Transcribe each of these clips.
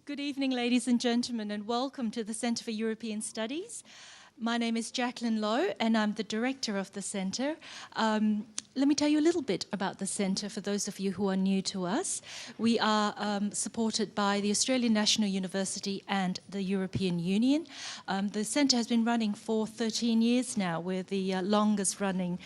Good evening, ladies and gentlemen, and welcome to the Centre for European Studies. My name is Jacqueline Lowe, and I'm the director of the Centre. Let me tell you a little bit about the Centre for those of you who are new to us. We are supported by the Australian National University and the European Union. The Centre has been running for 13 years now. We're the longest running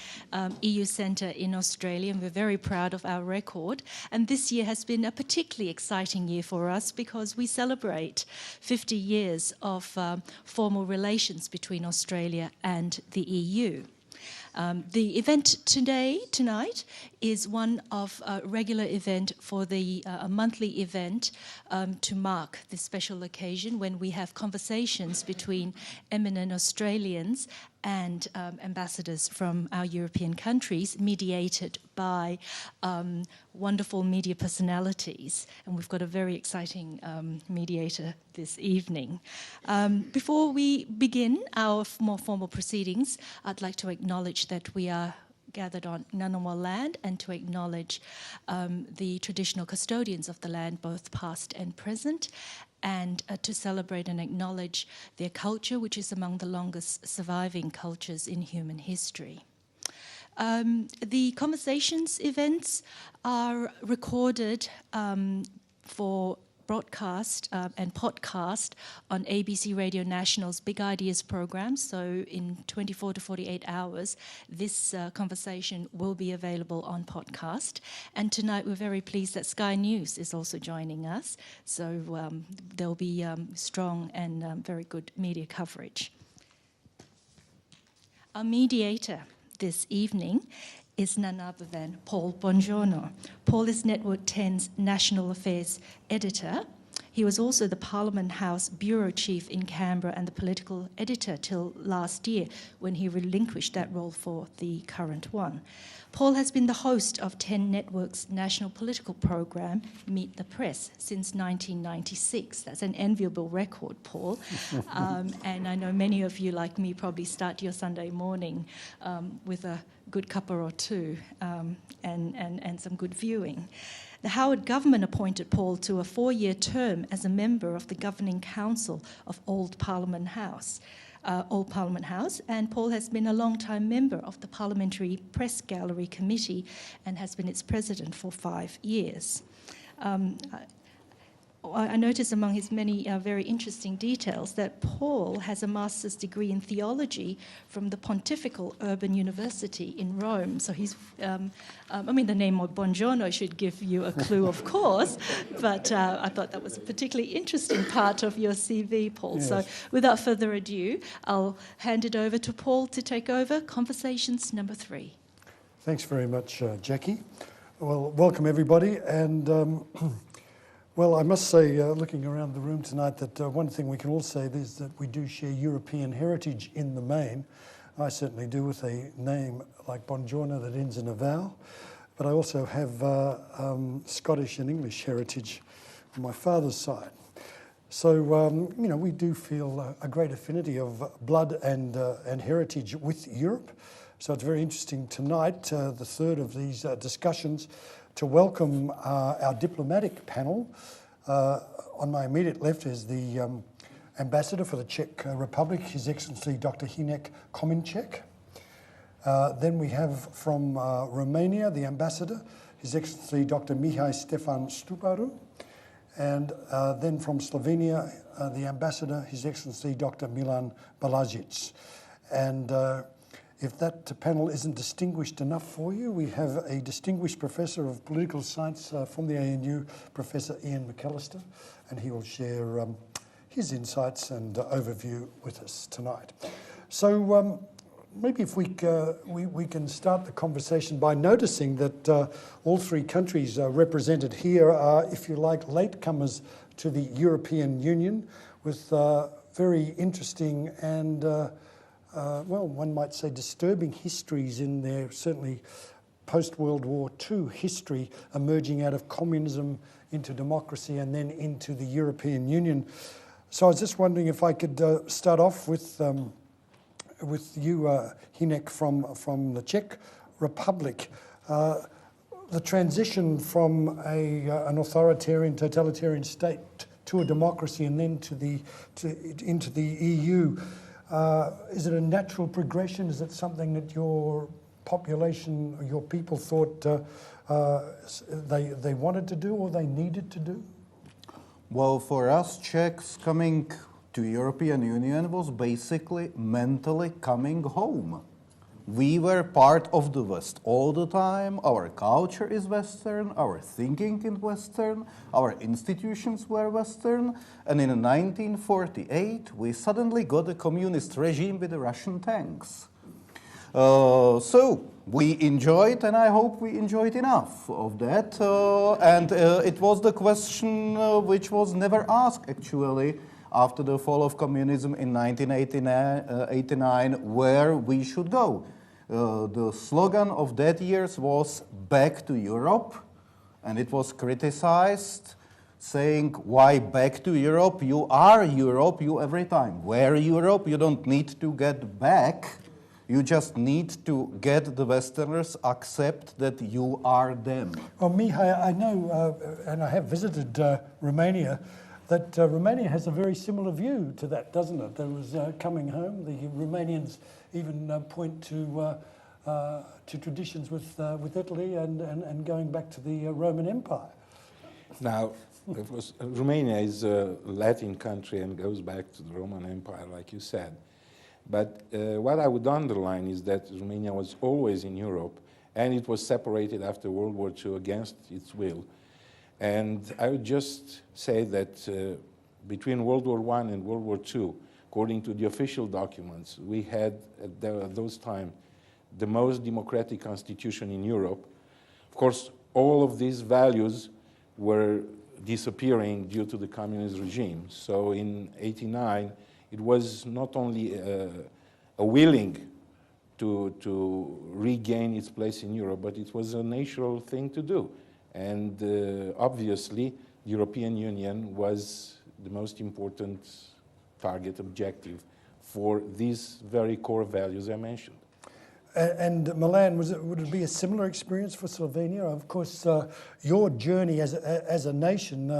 EU Centre in Australia, and we're very proud of our record. And this year has been a particularly exciting year for us because we celebrate 50 years of formal relations between Australia and the EU. The event tonight is one of a regular event for a monthly event to mark this special occasion when we have conversations between eminent Australians and ambassadors from our European countries, mediated by wonderful media personalities. And we've got a very exciting mediator this evening. Before we begin our more formal proceedings, I'd like to acknowledge that we are gathered on Ngunnawal land and to acknowledge the traditional custodians of the land, both past and present, and to celebrate and acknowledge their culture, which is among the longest surviving cultures in human history. The conversations events are recorded for broadcast and podcast on ABC Radio National's Big Ideas program. So in 24 to 48 hours, this conversation will be available on podcast. And tonight we're very pleased that Sky News is also joining us. So there'll be strong and very good media coverage. Our mediator this evening is none other than Paul Bongiorno. Paul is Network 10's National Affairs Editor. He was also the Parliament House Bureau Chief in Canberra and the political editor till last year, when he relinquished that role for the current one. Paul has been the host of 10 Network's national political program, Meet the Press, since 1996. That's an enviable record, Paul. And I know many of you, like me, probably start your Sunday morning with a good cuppa or two and some good viewing. The Howard government appointed Paul to a 4-year term as a member of the Governing Council of Old Parliament House, and Paul has been a long-time member of the Parliamentary Press Gallery Committee and has been its president for 5 years. I noticed among his many very interesting details that Paul has a master's degree in theology from the Pontifical Urban University in Rome. So he's, the name of Bongiorno should give you a clue, of course, but I thought that was a particularly interesting part of your CV, Paul. Yes. So without further ado, I'll hand it over to Paul to take over Conversations number 3. Thanks very much, Jackie. Well, welcome everybody, and well, I must say, looking around the room tonight, that one thing we can all say is that we do share European heritage in the main. I certainly do, with a name like Bongiorno that ends in a vowel, but I also have Scottish and English heritage on my father's side. So, we do feel a great affinity of blood and heritage with Europe. So it's very interesting tonight, the third of these discussions, to welcome our diplomatic panel. On my immediate left is the Ambassador for the Czech Republic, His Excellency Dr. Hynek Kmoníček. Then we have from Romania, the Ambassador, His Excellency Dr. Mihai-Stefan Stuparu. And then from Slovenia, the Ambassador, His Excellency Dr. Milan Balažic. And if that panel isn't distinguished enough for you, we have a distinguished Professor of Political Science from the ANU, Professor Ian McAllister, and he will share his insights and overview with us tonight. So maybe if we can start the conversation by noticing that all 3 countries represented here are, if you like, latecomers to the European Union, with very interesting and one might say disturbing histories in their certainly post-World War II history, emerging out of communism into democracy and then into the European Union. So I was just wondering if I could start off with you, Hynek, from the Czech Republic. The transition from an authoritarian, totalitarian state to a democracy and then into the EU. Is it a natural progression? Is it something that your population, your people thought they wanted to do or they needed to do? Well, for us Czechs, coming to European Union was basically mentally coming home. We were part of the West all the time. Our culture is Western, our thinking is Western, our institutions were Western, and in 1948 we suddenly got a communist regime with the Russian tanks. So we enjoyed, and I hope we enjoyed enough of that, and it was the question which was never asked actually after the fall of communism in 1989, where we should go. The slogan of that year was "Back to Europe," and it was criticized, saying, why back to Europe? You are Europe, you every time. Where Europe? You don't need to get back. You just need to get the Westerners accept that you are them. Well, Mihai, I know, and I have visited Romania, that Romania has a very similar view to that, doesn't it? There was coming home. The Romanians even point to traditions with Italy and going back to the Roman Empire. Now, Romania is a Latin country and goes back to the Roman Empire, like you said. But what I would underline is that Romania was always in Europe, and it was separated after World War II against its will. And I would just say that between World War I and World War II, according to the official documents, we had at those times the most democratic constitution in Europe. Of course, all of these values were disappearing due to the communist regime. So in '89, it was not only a willing to regain its place in Europe, but it was a natural thing to do. And obviously, the European Union was the most important target objective for these very core values I mentioned. And Milan, would it be a similar experience for Slovenia? Of course, your journey as a nation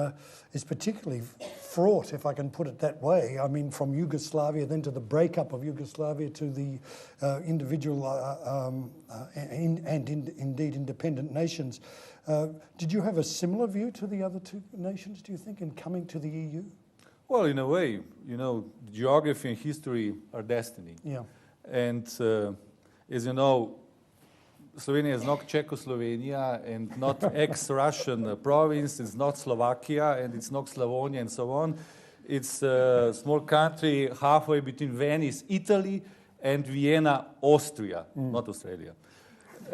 is particularly fraught, if I can put it that way. I mean, from Yugoslavia, then to the breakup of Yugoslavia, to the individual indeed independent nations. Did you have a similar view to the other two nations, do you think, in coming to the EU? Well, in a way, you know, geography and history are destiny. Yeah. And as you know, Slovenia is not Czechoslovenia and not ex-Russian province, it's not Slovakia and it's not Slavonia and so on. It's a small country halfway between Venice, Italy, and Vienna, Austria, not Australia.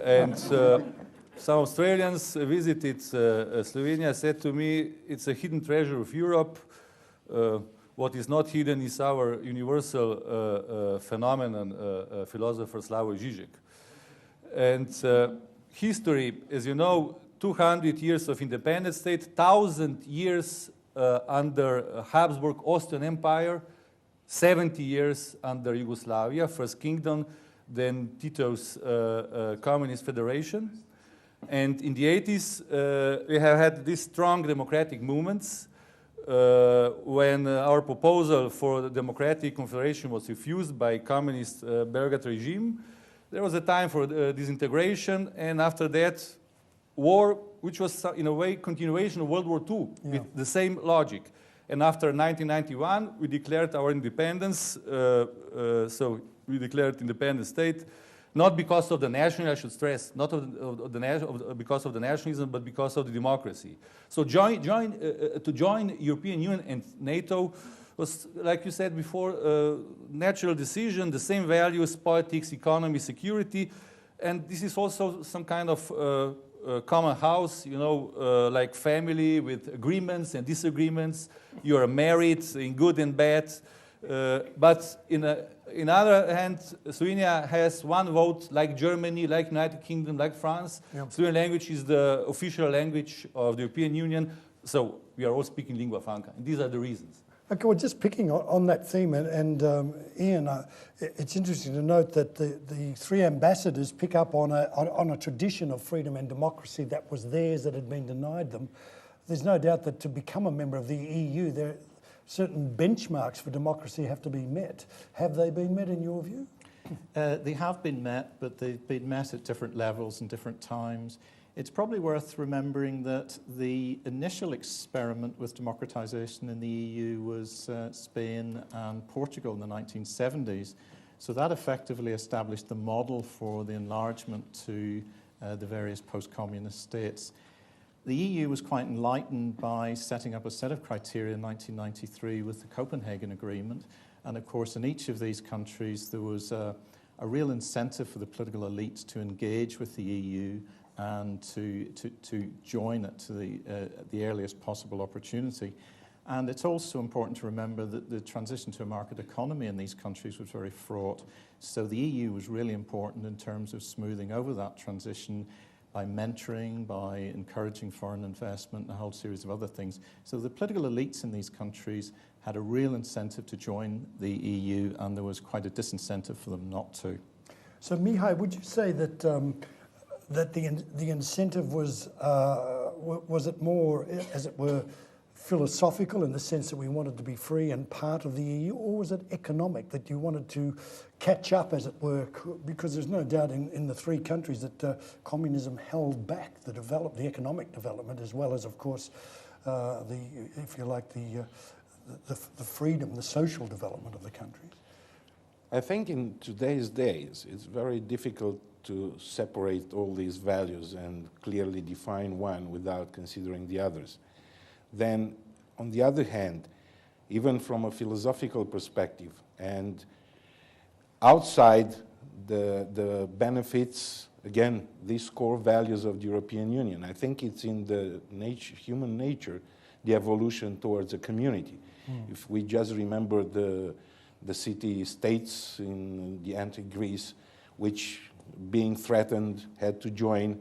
And some Australians visited Slovenia, said to me, it's a hidden treasure of Europe. What is not hidden is our universal phenomenon, philosopher Slavoj Žižek. And history, as you know, 200 years of independent state, 1,000 years under Habsburg Austrian Empire, 70 years under Yugoslavia, First Kingdom, then Tito's Communist Federation. And in the 80s, we have had these strong democratic movements. When our proposal for the democratic confederation was refused by communist Belgrade regime, there was a time for disintegration, and after that, war, which was in a way continuation of World War II, with the same logic. And after 1991, we declared our independence, so we declared independent state, not because of the nationalism, I should stress, not because of the nationalism, but because of the democracy. So to join European Union and NATO was, like you said before, natural decision, the same values, politics, economy, security, and this is also some kind of common house, you know, like family with agreements and disagreements. You are married in good and bad, but in other hand, Slovenia has one vote, like Germany, like United Kingdom, like France. Yeah. Slovenian language is the official language of the European Union, so we are all speaking lingua franca, and these are the reasons. Okay, well, just picking on that theme, and Ian, it's interesting to note that the three ambassadors pick up on a tradition of freedom and democracy that was theirs that had been denied them. there's no doubt that to become a member of the EU, there are certain benchmarks for democracy have to be met. Have they been met in your view? They have been met, but they've been met at different levels and different times. It's probably worth remembering that the initial experiment with democratization in the EU was Spain and Portugal in the 1970s. So that effectively established the model for the enlargement to the various post-communist states. The EU was quite enlightened by setting up a set of criteria in 1993 with the Copenhagen Agreement. And of course, in each of these countries, there was a real incentive for the political elites to engage with the EU and to join it to the earliest possible opportunity. And it's also important to remember that the transition to a market economy in these countries was very fraught. So the EU was really important in terms of smoothing over that transition by mentoring, by encouraging foreign investment, and a whole series of other things. So the political elites in these countries had a real incentive to join the EU, and there was quite a disincentive for them not to. So Mihai, would you say that that the incentive was it more, as it were, philosophical in the sense that we wanted to be free and part of the EU, or was it economic, that you wanted to catch up, as it were? Because there's no doubt in the three countries that communism held back the economic development, as well as, of course, if you like, the freedom, the social development of the countries. I think in today's days, it's very difficult to separate all these values and clearly define one without considering the others. Then, on the other hand, even from a philosophical perspective and outside the benefits, again, these core values of the European Union, I think it's in the human nature, the evolution towards a community. If we just remember the city-states in the antique Greece, which, being threatened, had to join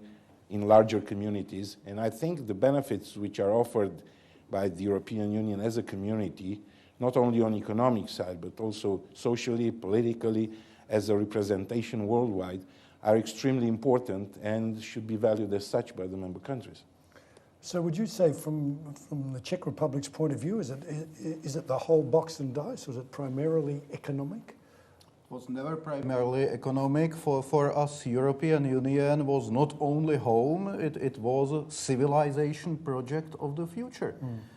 in larger communities. And I think the benefits which are offered by the European Union as a community, not only on economic side, but also socially, politically, as a representation worldwide, are extremely important and should be valued as such by the member countries. So would you say from the Czech Republic's point of view, is it the whole box and dice, or is it primarily economic? It was never primarily economic. For us, European Union was not only home, it was a civilization project of the future.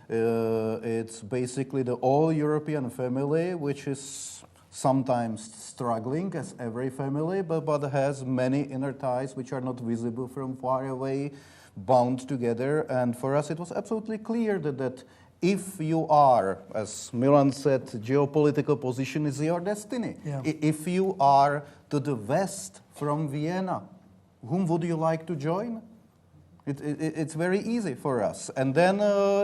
It's basically the all-European family, which is sometimes struggling, as every family, but has many inner ties which are not visible from far away, bound together. And for us, it was absolutely clear that if you are, as Milan said, geopolitical position is your destiny. Yeah. If you are to the west from Vienna, whom would you like to join? It's very easy for us. And then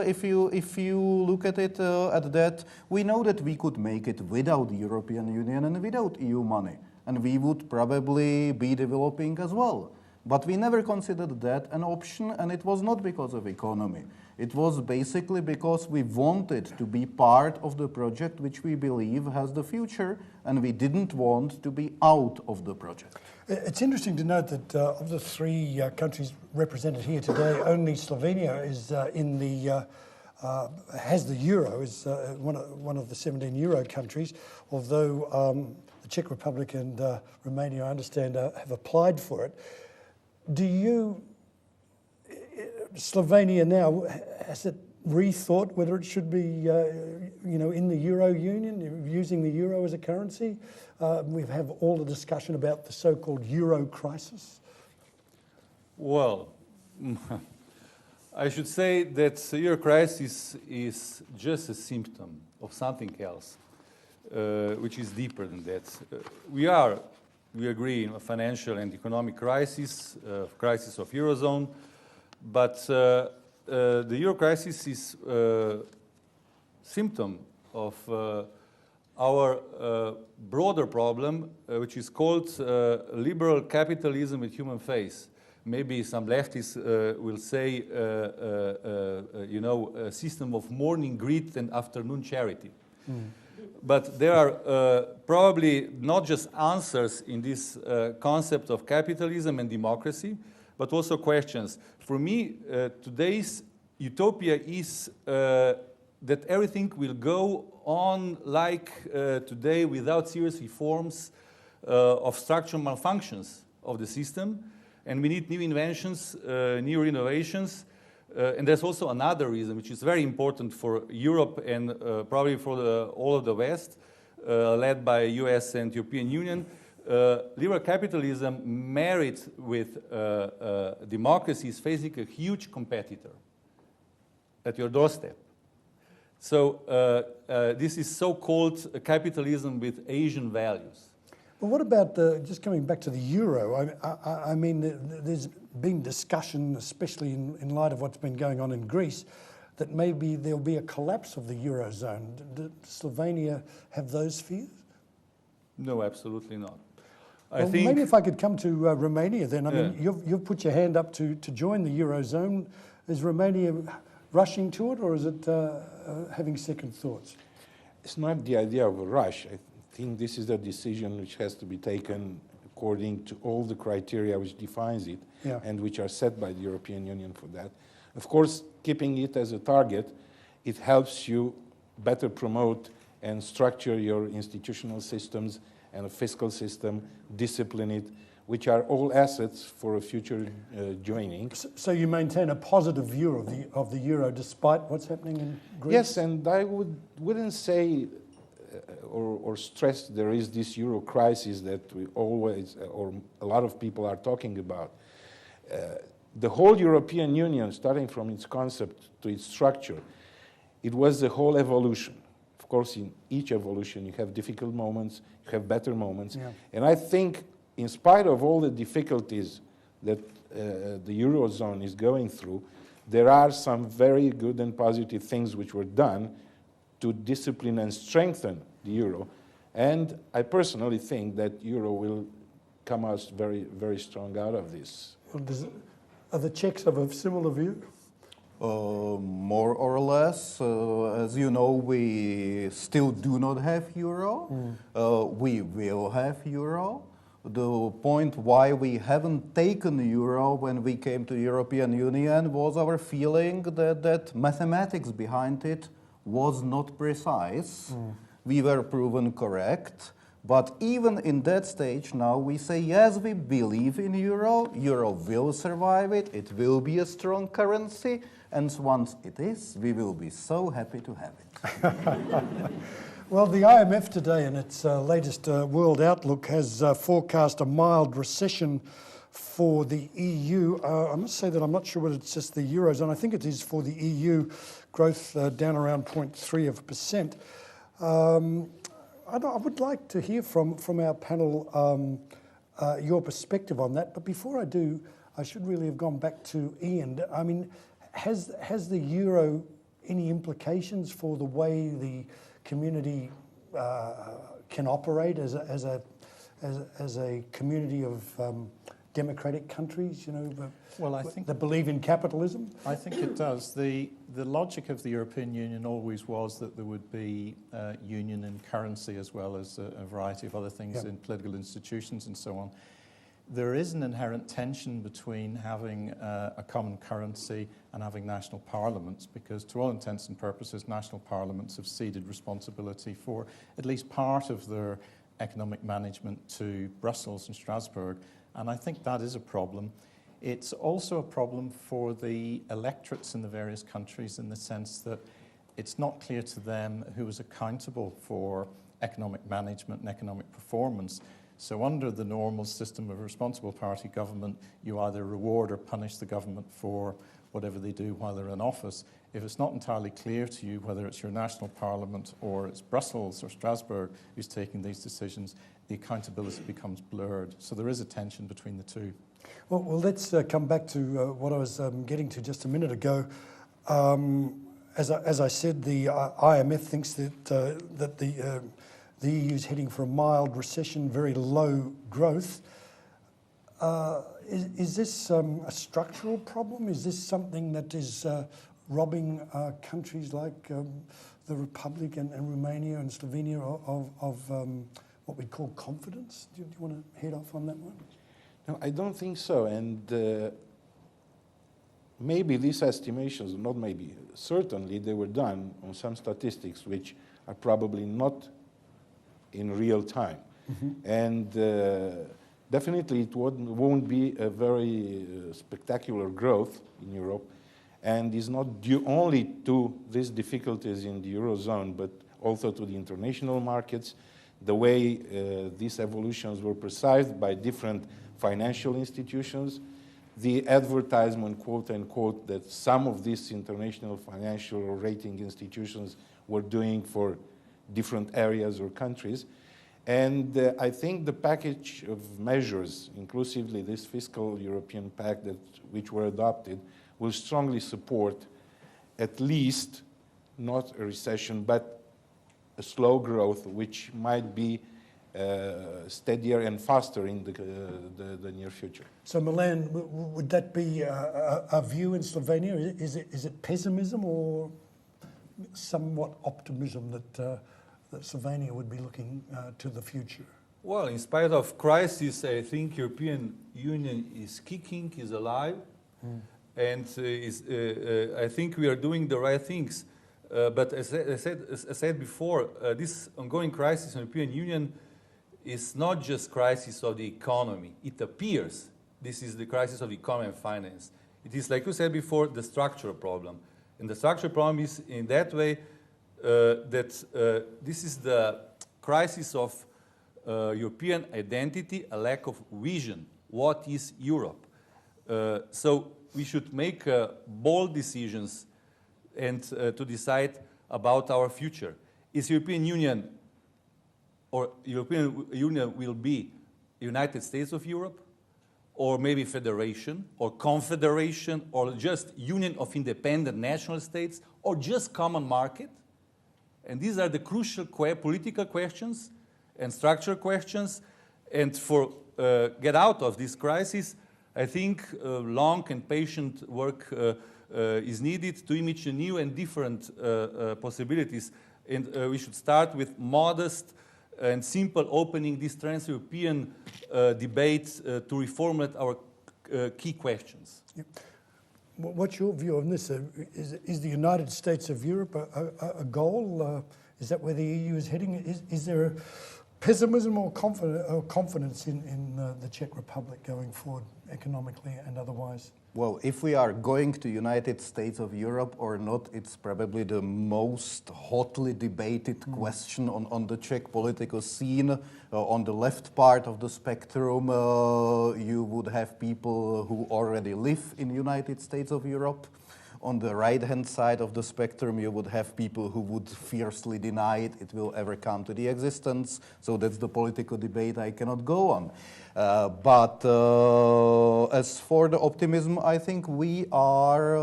if you look at it at that, we know that we could make it without the European Union and without EU money. And we would probably be developing as well. But we never considered that an option, and it was not because of economy. It was basically because we wanted to be part of the project which we believe has the future, and we didn't want to be out of the project. It's interesting to note that of the three countries represented here today, only Slovenia is has the euro, is one of the 17 euro countries, although the Czech Republic and Romania, I understand, have applied for it. Slovenia now, has it rethought whether it should be, in the Euro Union, using the euro as a currency? We have all the discussion about the so-called euro crisis. Well, I should say that the euro crisis is just a symptom of something else, which is deeper than that. We agree in a financial and economic crisis, crisis of Eurozone, but the euro crisis is a symptom of our broader problem, which is called liberal capitalism with human face. Maybe some leftists will say, a system of morning greed and afternoon charity. But there are probably not just answers in this concept of capitalism and democracy, but also questions. For me, today's utopia is that everything will go on like today without serious reforms of structural malfunctions of the system, and we need new inventions, new innovations. And there's also another reason, which is very important for Europe and probably for all of the West, led by US and European Union. Liberal capitalism married with democracy is facing a huge competitor at your doorstep. So this is so-called capitalism with Asian values. Well, what about just coming back to the euro? I mean, there's been discussion, especially in light of what's been going on in Greece, that maybe there'll be a collapse of the eurozone. Does Slovenia have those fears? No, absolutely not. Well, maybe if I could come to Romania then. I mean, you've put your hand up to join the eurozone. Is Romania rushing to it, or is it having second thoughts? It's not the idea of a rush. I think this is a decision which has to be taken according to all the criteria which defines it, and which are set by the European Union for that. Of course, keeping it as a target, it helps you better promote and structure your institutional systems and a fiscal system, discipline it, which are all assets for a future joining. So you maintain a positive view of the euro despite what's happening in Greece? Yes, and I wouldn't say or stress there is this euro crisis that we always, or a lot of people are talking about. The whole European Union, starting from its concept to its structure, it was a whole evolution. Of course, in each evolution, you have difficult moments, you have better moments. And I think, in spite of all the difficulties that the Eurozone is going through, there are some very good and positive things which were done to discipline and strengthen the euro. And I personally think that euro will come out very, very strong out of this. Well, are the Czechs of a similar view? More or less. As you know, we still do not have euro. We will have euro. The point why we haven't taken euro when we came to European Union was our feeling that mathematics behind it was not precise. We were proven correct. But even in that stage now we say, yes, we believe in euro. Euro will survive it. It will be a strong currency. And once it is, we will be so happy to have it. Well, the IMF today in its latest World Outlook has forecast a mild recession for the EU. I must say that I'm not sure whether it's just the Eurozone. I think it is for the EU, growth down around 0.3%. I would like to hear from our panel your perspective on that. But before I do, I should really have gone back to Ian. I mean, has the euro any implications for the way the community can operate as a community of democratic countries? You know, well, I think that believe in capitalism. I think it does. The logic of the European Union always was that there would be union in currency as well as a variety of other things in political institutions and so on. There is an inherent tension between having a common currency and having national parliaments, because to all intents and purposes, national parliaments have ceded responsibility for at least part of their economic management to Brussels and Strasbourg, and I think that is a problem. It's also a problem for the electorates in the various countries in the sense that it's not clear to them who is accountable for economic management and economic performance. So under the normal system of a responsible party government, you either reward or punish the government for whatever they do while they're in office. If it's not entirely clear to you whether it's your national parliament or it's Brussels or Strasbourg who's taking these decisions, the accountability becomes blurred. So there is a tension between the two. Well, let's come back to what I was getting to just a minute ago. As I said, the IMF thinks that the EU is heading for a mild recession, very low growth. Is this a structural problem? Is this something that is robbing countries like the Republic and Romania and Slovenia of what we call confidence? Do you want to head off on that one? No, I don't think so. And maybe these estimations, not maybe, certainly they were done on some statistics which are probably not in real time. And definitely it won't be a very spectacular growth in Europe, and is not due only to these difficulties in the Eurozone, but also to the international markets, the way these evolutions were perceived by different financial institutions, the advertisement, quote unquote, that some of these international financial or rating institutions were doing for different areas or countries. And I think the package of measures, inclusively this fiscal European pact which were adopted, will strongly support at least not a recession, but a slow growth, which might be steadier and faster in the near future. So Milan, would that be a view in Slovenia? Is it pessimism or somewhat optimism that Slovenia would be looking to the future? Well, in spite of crisis, I think European Union is kicking, is alive, and I think we are doing the right things. But as I said before, this ongoing crisis in the European Union is not just crisis of the economy. It appears this is the crisis of the economy and finance. It is, like you said before, the structural problem. And the structural problem is in that way that this is the crisis of European identity, a lack of vision. What is Europe? So we should make bold decisions and to decide about our future. Is European Union, or European Union will be United States of Europe, or maybe federation, or confederation, or just union of independent national states, or just common market? And these are the crucial political questions and structural questions. And for get out of this crisis, I think long and patient work is needed to image new and different possibilities. And we should start with modest and simple opening this trans-European debate to reformulate our key questions. Yep. What's your view on this? Is the United States of Europe a goal? Is that where the EU is heading? Is there pessimism or confidence in the Czech Republic going forward, economically and otherwise? Well, if we are going to United States of Europe or not, it's probably the most hotly debated question on the Czech political scene. On the left part of the spectrum, you would have people who already live in United States of Europe. On the right-hand side of the spectrum, you would have people who would fiercely deny it will ever come to the existence. So that's the political debate I cannot go on. But as for the optimism, I think we are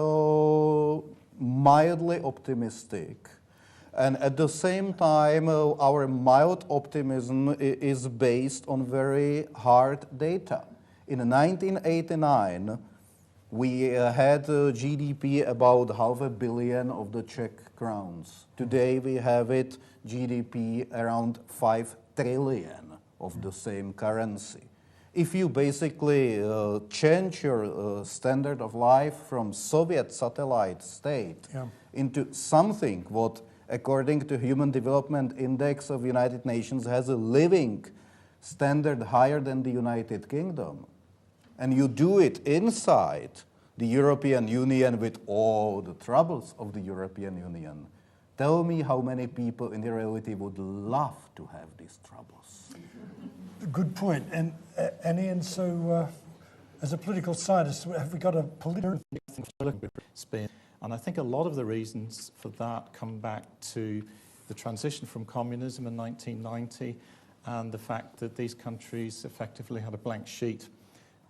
mildly optimistic. And at the same time, our mild optimism is based on very hard data. In 1989, we had GDP about $500 million of the Czech crowns. Today we have it GDP around 5 trillion of the same currency. If you basically change your standard of life from Soviet satellite state into something what, according to Human Development Index of United Nations, has a living standard higher than the United Kingdom, and you do it inside the European Union with all the troubles of the European Union, tell me how many people in reality would love to have these troubles. Good point. And Ian, so as a political scientist, have we got a political Spain? And I think a lot of the reasons for that come back to the transition from communism in 1990 and the fact that these countries effectively had a blank sheet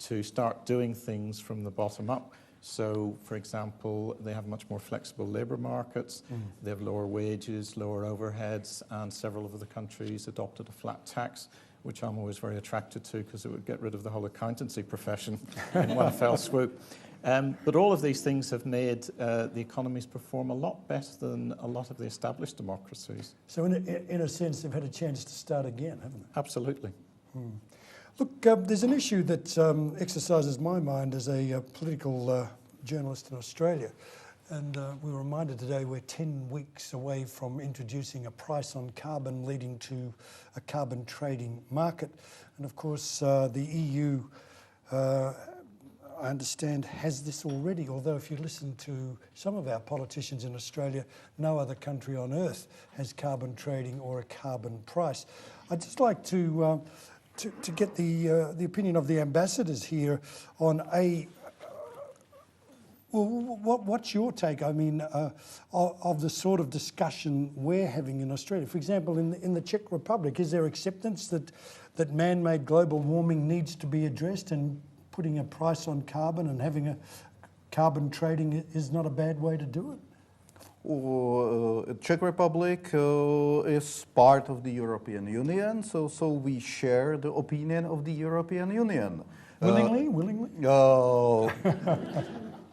to start doing things from the bottom up. So, for example, they have much more flexible labour markets, they have lower wages, lower overheads, and several of the countries adopted a flat tax, which I'm always very attracted to because it would get rid of the whole accountancy profession in one fell swoop. But all of these things have made the economies perform a lot better than a lot of the established democracies. So in a sense, they've had a chance to start again, haven't they? Absolutely. Look, there's an issue that exercises my mind as a political journalist in Australia. And we were reminded today we're 10 weeks away from introducing a price on carbon leading to a carbon trading market. And of course, the EU, I understand, has this already, although if you listen to some of our politicians in Australia, no other country on earth has carbon trading or a carbon price. I'd just like to get the opinion of the ambassadors here on what's your take, I mean, of the sort of discussion we're having in Australia? For example, in the Czech Republic, is there acceptance that man-made global warming needs to be addressed, and putting a price on carbon and having a carbon trading is not a bad way to do it? Czech Republic is part of the European Union, so we share the opinion of the European Union. Willingly?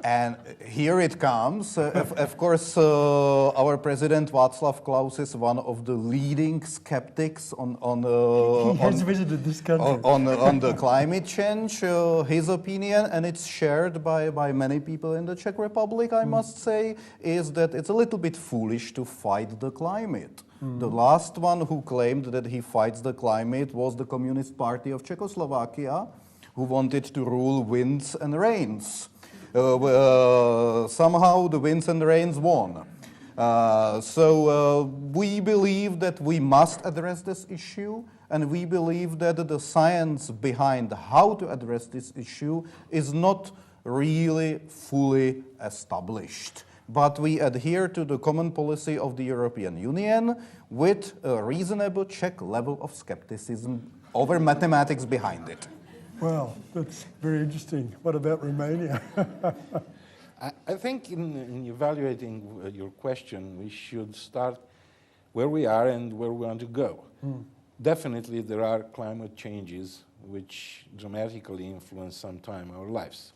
And here it comes. Of course, our president Václav Klaus is one of the leading skeptics he has visited this country. on the climate change. His opinion, and it's shared by many people in the Czech Republic, I must say, is that it's a little bit foolish to fight the climate. The last one who claimed that he fights the climate was the Communist Party of Czechoslovakia, who wanted to rule winds and rains. Somehow the winds and the rains won. So we believe that we must address this issue, and we believe that the science behind how to address this issue is not really fully established. But we adhere to the common policy of the European Union with a reasonable Czech level of skepticism over mathematics behind it. Well, that's very interesting. What about Romania? I think in evaluating your question, we should start where we are and where we want to go. Definitely there are climate changes which dramatically influence sometime our lives.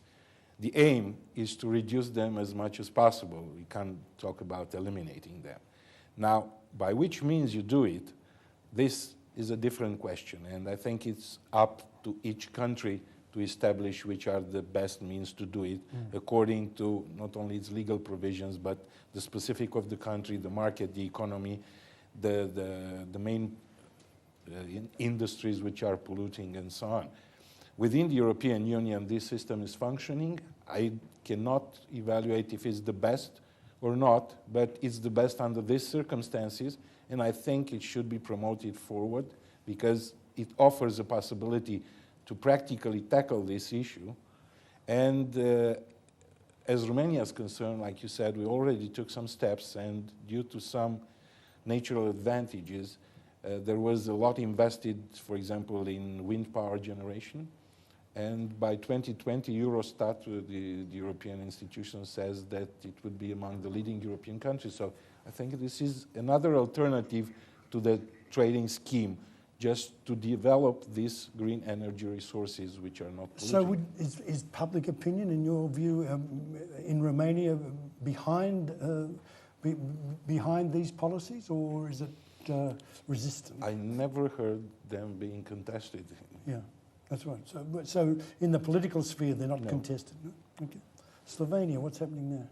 The aim is to reduce them as much as possible. We can't talk about eliminating them. Now, by which means you do it, this is a different question, and I think it's up to each country to establish which are the best means to do it according to not only its legal provisions, but the specific of the country, the market, the economy, the main industries which are polluting and so on. Within the European Union, this system is functioning. I cannot evaluate if it's the best or not, but it's the best under these circumstances, and I think it should be promoted forward because it offers a possibility to practically tackle this issue. And as Romania is concerned, like you said, we already took some steps, and due to some natural advantages, there was a lot invested, for example, in wind power generation. And by 2020, Eurostat, the European institution, says that it would be among the leading European countries. So I think this is another alternative to the trading scheme, just to develop these green energy resources which are not polluting. So is public opinion, in your view, in Romania behind these policies, or is it resistant? I never heard them being contested. Yeah, that's right. So in the political sphere, they're not contested. No? Okay. Slovenia, what's happening there?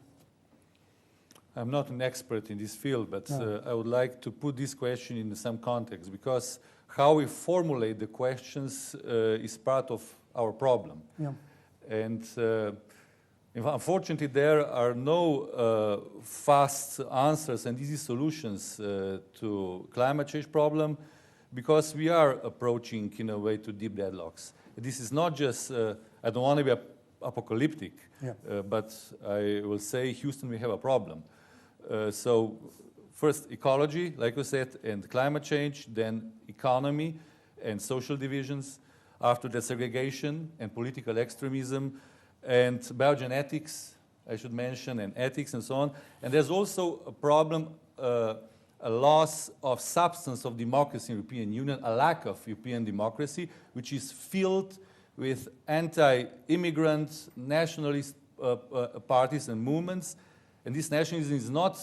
I'm not an expert in this field, but I would like to put this question in some context, because how we formulate the questions is part of our problem. Yeah. And unfortunately, there are no fast answers and easy solutions to climate change problem, because we are approaching, in a way, to deep deadlocks. This is not just, I don't want to be apocalyptic, but I will say, Houston, we have a problem. So first ecology, like we said, and climate change, then economy and social divisions, after that segregation and political extremism, and biogenetics, I should mention, and ethics and so on. And there's also a problem, a loss of substance of democracy in the European Union, a lack of European democracy, which is filled with anti-immigrant, nationalist parties and movements. And this nationalism is not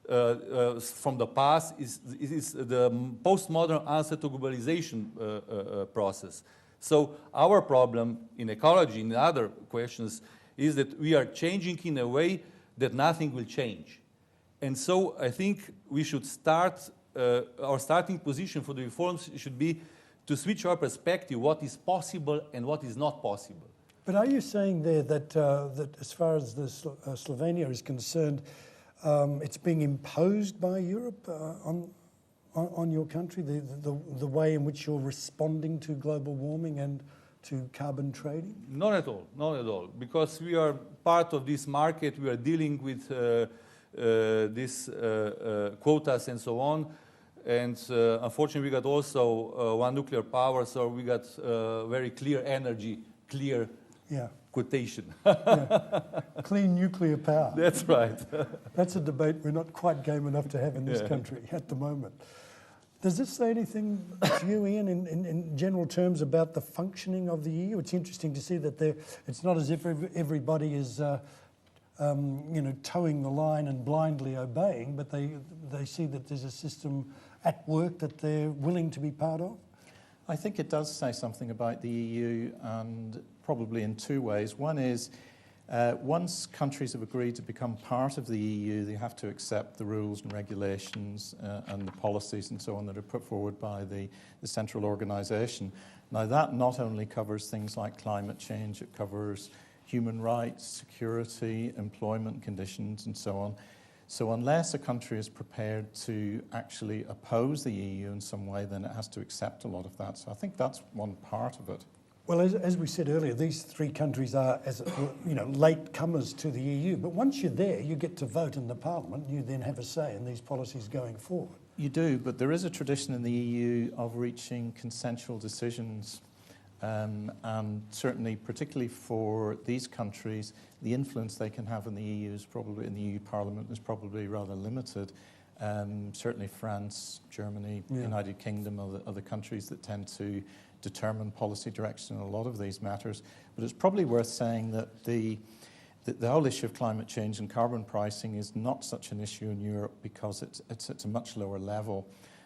from the past, it is the postmodern answer to globalization process. So our problem in ecology, in other questions, is that we are changing in a way that nothing will change. And so I think we should start, our starting position for the reforms should be to switch our perspective, what is possible and what is not possible. But are you saying there that, that as far as the Slovenia is concerned, it's being imposed by Europe on your country, the way in which you're responding to global warming and to carbon trading? Not at all, not at all. Because we are part of this market, we are dealing with these quotas and so on. And unfortunately, we got also one nuclear power, so we got very clear energy, clear quotation. Clean nuclear power. That's right. That's a debate we're not quite game enough to have in this country at the moment. Does this say anything to you, Ian, in general terms about the functioning of the EU? It's interesting to see that it's not as if everybody is towing the line and blindly obeying, but they see that there's a system at work that they're willing to be part of? I think it does say something about the EU, and probably in two ways. One is, once countries have agreed to become part of the EU, they have to accept the rules and regulations and the policies and so on that are put forward by the central organisation. Now, that not only covers things like climate change, it covers human rights, security, employment conditions, and so on. So unless a country is prepared to actually oppose the EU in some way, then it has to accept a lot of that. So I think that's one part of it. Well, as we said earlier, these three countries are, late comers to the EU. But once you're there, you get to vote in the Parliament. You then have a say in these policies going forward. You do, but there is a tradition in the EU of reaching consensual decisions. And certainly, particularly for these countries, the influence they can have in the EU is probably, in the EU Parliament, is probably rather limited. Certainly France, Germany, United Kingdom are the countries that tend to determine policy direction in a lot of these matters. But it's probably worth saying that the whole issue of climate change and carbon pricing is not such an issue in Europe because it's at a much lower level.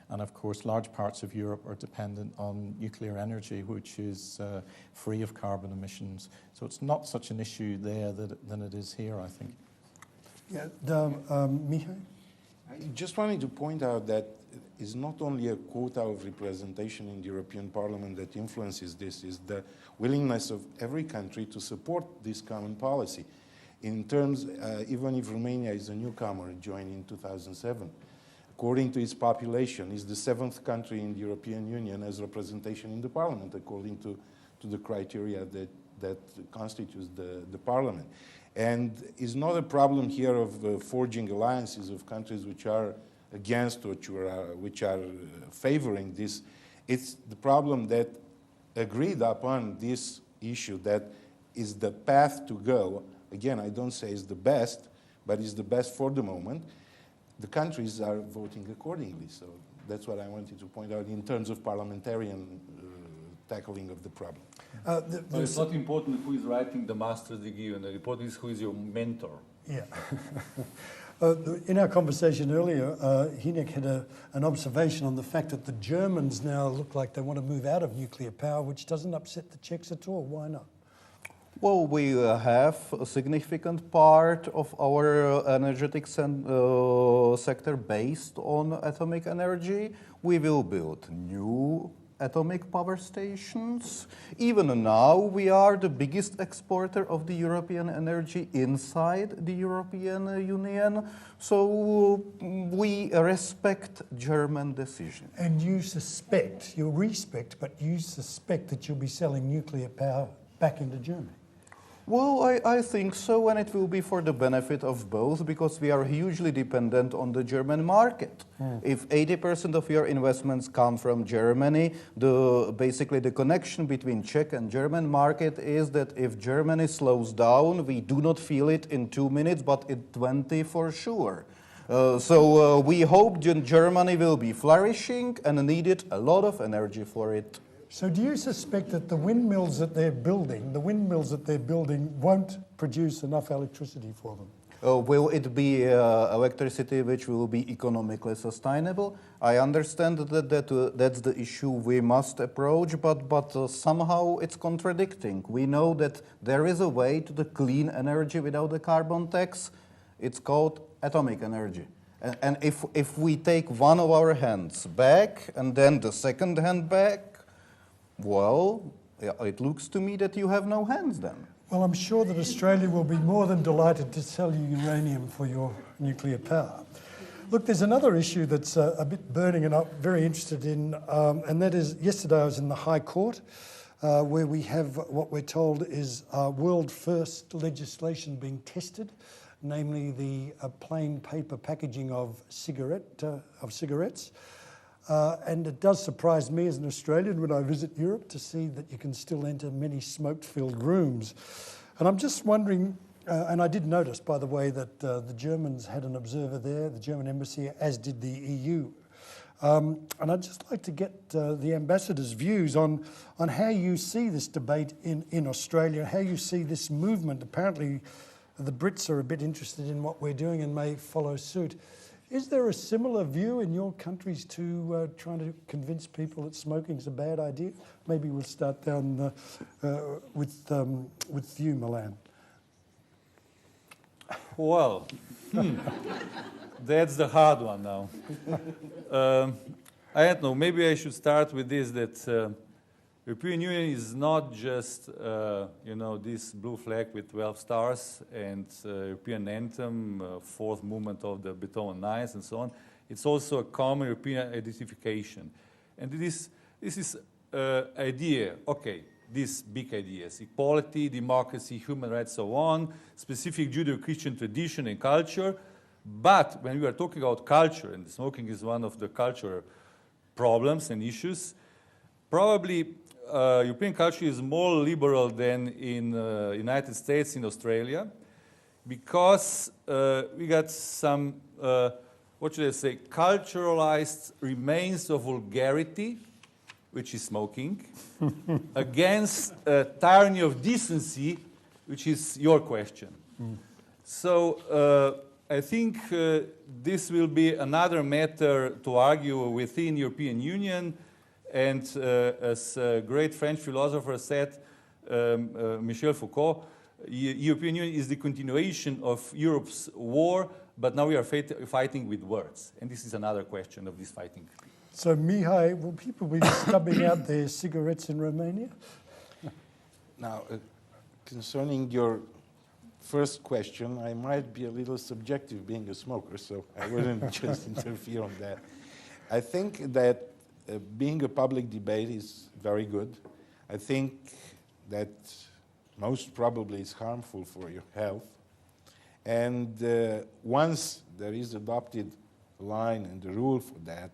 And of course, large parts of Europe are dependent on nuclear energy, which is free of carbon emissions. So it's not such an issue there than it is here, I think. Yeah, Mihai? I just wanted to point out that it's not only a quota of representation in the European Parliament that influences this, is the willingness of every country to support this common policy. In terms, even if Romania is a newcomer, joined in 2007, according to its population, is the 7th country in the European Union as representation in the Parliament, according to the criteria that constitutes the Parliament. And it's not a problem here of forging alliances of countries which are against or which are favoring this. It's the problem that agreed upon this issue that is the path to go. Again, I don't say it's the best, but it's the best for the moment. The countries are voting accordingly. So that's what I wanted to point out in terms of parliamentarian tackling of the problem. So it's not important who is writing the master's degree, and the important is who is your mentor. Yeah. In our conversation earlier, Hynek had an observation on the fact that the Germans now look like they want to move out of nuclear power, which doesn't upset the Czechs at all. Why not? Well, we have a significant part of our energetics sector based on atomic energy. We will build new atomic power stations. Even now, we are the biggest exporter of the European energy inside the European Union. So we respect German decision. And you respect, but you suspect that you'll be selling nuclear power back into Germany. Well, I think so, and it will be for the benefit of both, because we are hugely dependent on the German market. If 80% of your investments come from Germany, basically the connection between Czech and German market is that if Germany slows down, we do not feel it in 2 minutes, but in 20 for sure. So we hope Germany will be flourishing and needed a lot of energy for it. So do you suspect that the windmills that they're building won't produce enough electricity for them? Will it be electricity which will be economically sustainable? I understand that's the issue we must approach, but somehow it's contradicting. We know that there is a way to the clean energy without the carbon tax. It's called atomic energy. And if we take one of our hands back and then the second hand back, well, it looks to me that you have no hands then. Well, I'm sure that Australia will be more than delighted to sell you uranium for your nuclear power. Look, there's another issue that's a bit burning and I'm very interested in, and that is, yesterday I was in the High Court, where we have what we're told is world first legislation being tested, namely the plain paper packaging of cigarettes. And it does surprise me as an Australian when I visit Europe to see that you can still enter many smoke-filled rooms. And I'm just wondering, and I did notice, by the way, that the Germans had an observer there, the German embassy, as did the EU. And I'd just like to get the ambassador's views on how you see this debate in Australia, how you see this movement. Apparently, the Brits are a bit interested in what we're doing and may follow suit. Is there a similar view in your countries to trying to convince people that smoking is a bad idea? Maybe we'll start down with you, Milan. Well, that's the hard one now. I don't know, maybe I should start with this, that European Union is not just, this blue flag with 12 stars and European anthem, fourth movement of the Beethoven Ninth and so on. It's also a common European identification. And this is idea, okay, these big ideas, equality, democracy, human rights, so on, specific Judeo-Christian tradition and culture. But when we are talking about culture, and smoking is one of the cultural problems and issues, probably European culture is more liberal than in United States, in Australia, because we got some, what should I say, culturalized remains of vulgarity, which is smoking, against tyranny of decency, which is your question. So I think this will be another matter to argue within European Union. And as a great French philosopher said, Michel Foucault, European Union is the continuation of Europe's war, but now we are fighting with words. And this is another question of this fighting. So, Mihai, will people be stubbing out their cigarettes in Romania? Now, concerning your first question, I might be a little subjective being a smoker, so I wouldn't just interfere on that. I think that being a public debate is very good. I think that most probably it's harmful for your health. And once there is adopted line and the rule for that,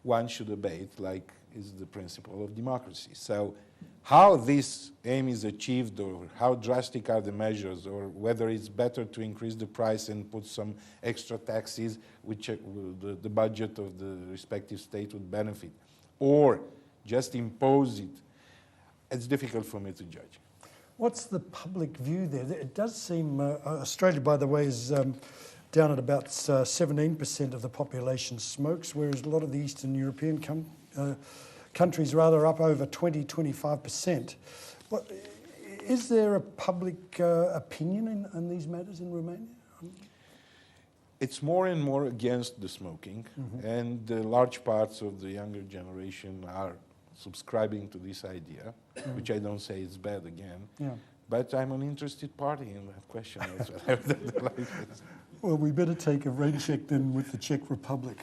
one should obey it, like is the principle of democracy. So how this aim is achieved, or how drastic are the measures, or whether it's better to increase the price and put some extra taxes which the budget of the respective state would benefit, or just impose it, it's difficult for me to judge. What's the public view there? It does seem, Australia, by the way, is down at about 17% of the population smokes, whereas a lot of the Eastern European countries rather up over 20-25%. Is there a public opinion in these matters in Romania? It's more and more against the smoking, and large parts of the younger generation are subscribing to this idea, which I don't say is bad again. Yeah. But I'm an interested party in that question. Well, we better take a rain check then with the Czech Republic.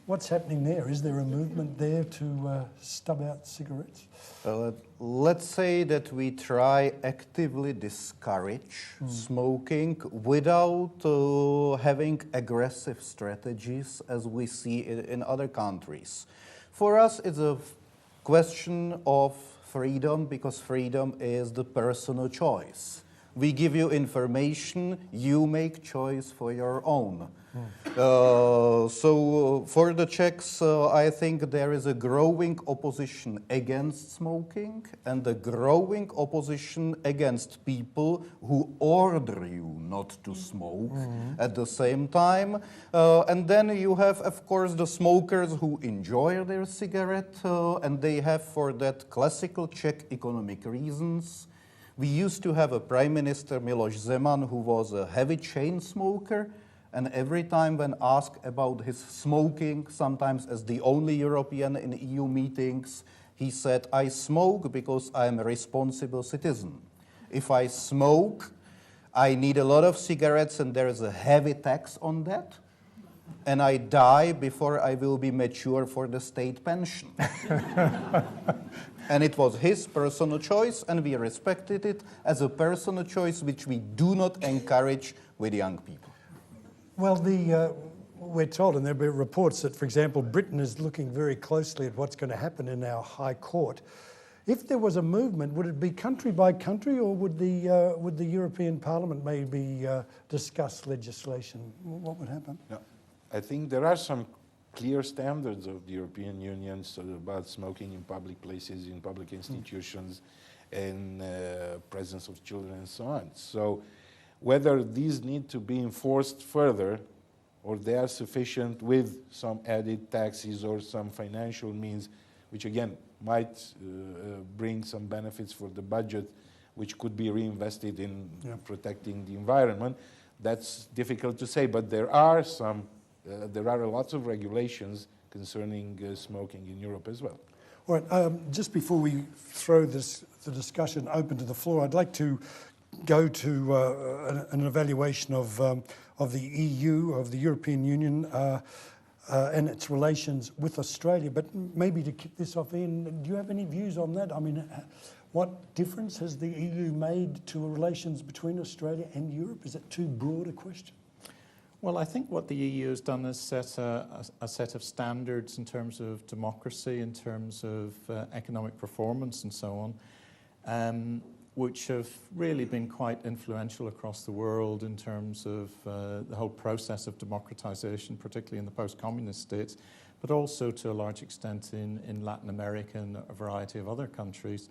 What's happening there? Is there a movement there to stub out cigarettes? Let's say that we try actively discourage smoking without having aggressive strategies as we see it in other countries. For us, it's a question of freedom, because freedom is the personal choice. We give you information, you make choice for your own. So for the Czechs, I think there is a growing opposition against smoking and a growing opposition against people who order you not to smoke at the same time. And then you have, of course, the smokers who enjoy their cigarette, and they have for that classical Czech economic reasons. We used to have a Prime Minister, Miloš Zeman, who was a heavy chain smoker. And every time when asked about his smoking, sometimes as the only European in EU meetings, he said, I smoke because I'm a responsible citizen. If I smoke, I need a lot of cigarettes and there is a heavy tax on that. And I die before I will be mature for the state pension. And it was his personal choice, and we respected it as a personal choice which we do not encourage with young people. Well, we're told, and there have been reports that, for example, Britain is looking very closely at what's going to happen in our High Court. If there was a movement, would it be country by country, or would the European Parliament maybe discuss legislation? What would happen? No, I think there are some clear standards of the European Union about smoking in public places, in public institutions, and presence of children and so on. So whether these need to be enforced further or they are sufficient with some added taxes or some financial means, which again might bring some benefits for the budget, which could be reinvested in protecting the environment, that's difficult to say. But there are lots of regulations concerning smoking in Europe as well. All right, just before we throw the discussion open to the floor, I'd like to go to an evaluation of the EU, of the European Union, and its relations with Australia. But maybe to kick this off, Ian, do you have any views on that? I mean, what difference has the EU made to relations between Australia and Europe? Is it too broad a question? Well, I think what the EU has done is set a set of standards in terms of democracy, in terms of economic performance and so on, which have really been quite influential across the world in terms of the whole process of democratization, particularly in the post-communist states, but also to a large extent in Latin America and a variety of other countries.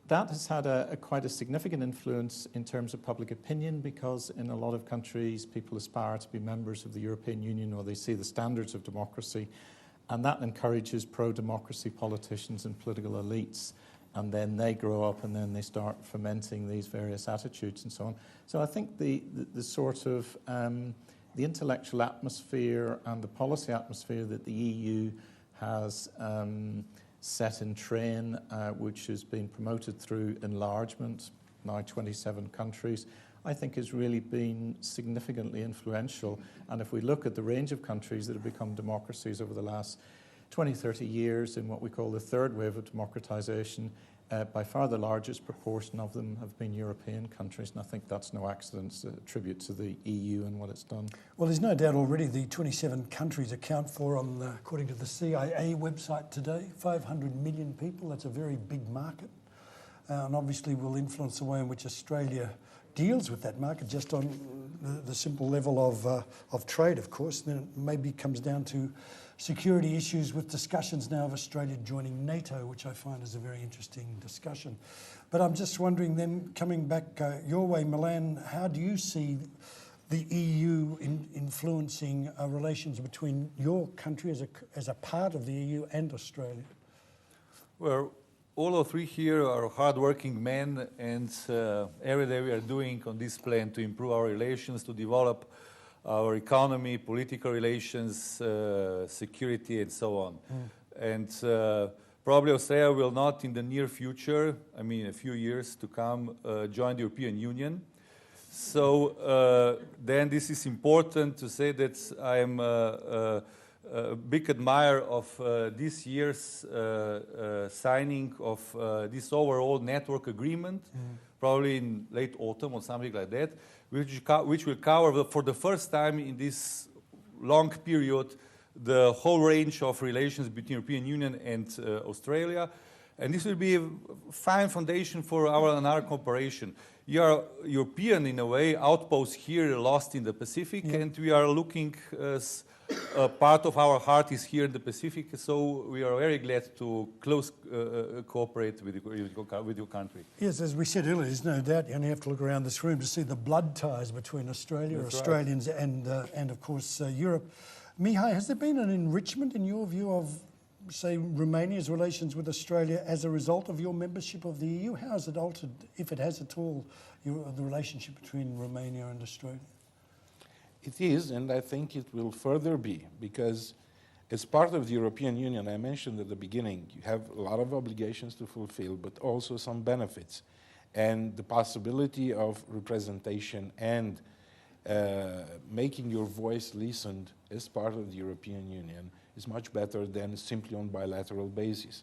That has had quite a significant influence in terms of public opinion, because in a lot of countries people aspire to be members of the European Union, or they see the standards of democracy, and that encourages pro-democracy politicians and political elites. And then they grow up and then they start fomenting these various attitudes and so on. So I think the sort of the intellectual atmosphere and the policy atmosphere that the EU has set in train, which has been promoted through enlargement, now 27 countries, I think has really been significantly influential. And if we look at the range of countries that have become democracies over the last 20, 30 years in what we call the third wave of democratization, by far the largest proportion of them have been European countries, and I think that's no accident. It's a tribute to the EU and what it's done. Well, there's no doubt already the 27 countries account for, according to the CIA website today, 500 million people. That's a very big market, and obviously will influence the way in which Australia deals with that market, just on the simple level of trade, of course. Then it maybe comes down to security issues, with discussions now of Australia joining NATO, which I find is a very interesting discussion. But I'm just wondering then, coming back your way, Milan, how do you see the EU influencing relations between your country as a part of the EU and Australia? Well, all of three here are hard-working men, and every day we are doing on this plan to improve our relations, to develop our economy, political relations, security, and so on. And probably Australia will not in the near future, I mean a few years to come, join the European Union. So then this is important to say that I am a big admirer of this year's signing of this overall network agreement, probably in late autumn or something like that, which will cover for the first time in this long period the whole range of relations between European Union and Australia. And this will be a fine foundation for our cooperation. You are European in a way, outpost here, lost in the Pacific, and we are looking as part of our heart is here in the Pacific, so we are very glad to close cooperate with your country. Yes, as we said earlier, there's no doubt you only have to look around this room to see the blood ties between Australia, That's Australians, and of course Europe. Mihai, has there been an enrichment in your view of, say, Romania's relations with Australia as a result of your membership of the EU? How has it altered, if it has at all, the relationship between Romania and Australia? It is, and I think it will further be, because as part of the European Union, I mentioned at the beginning, you have a lot of obligations to fulfill, but also some benefits. And the possibility of representation and making your voice listened as part of the European Union is much better than simply on bilateral basis.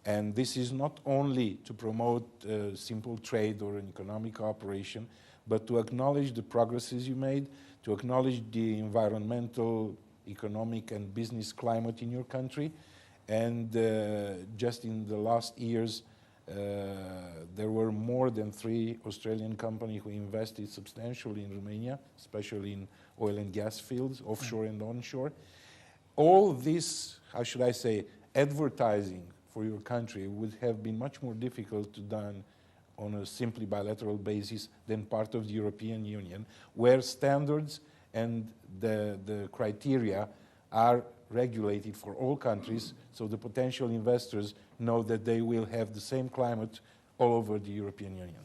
And this is not only to promote simple trade or an economic cooperation, but to acknowledge the progresses you made, to acknowledge the environmental, economic and business climate in your country. And just in the last years, there were more than 3 Australian companies who invested substantially in Romania, especially in oil and gas fields, offshore and onshore. All this, how should I say, advertising for your country would have been much more difficult to done on a simply bilateral basis than part of the European Union, where standards and the criteria are regulated for all countries, so the potential investors know that they will have the same climate all over the European Union.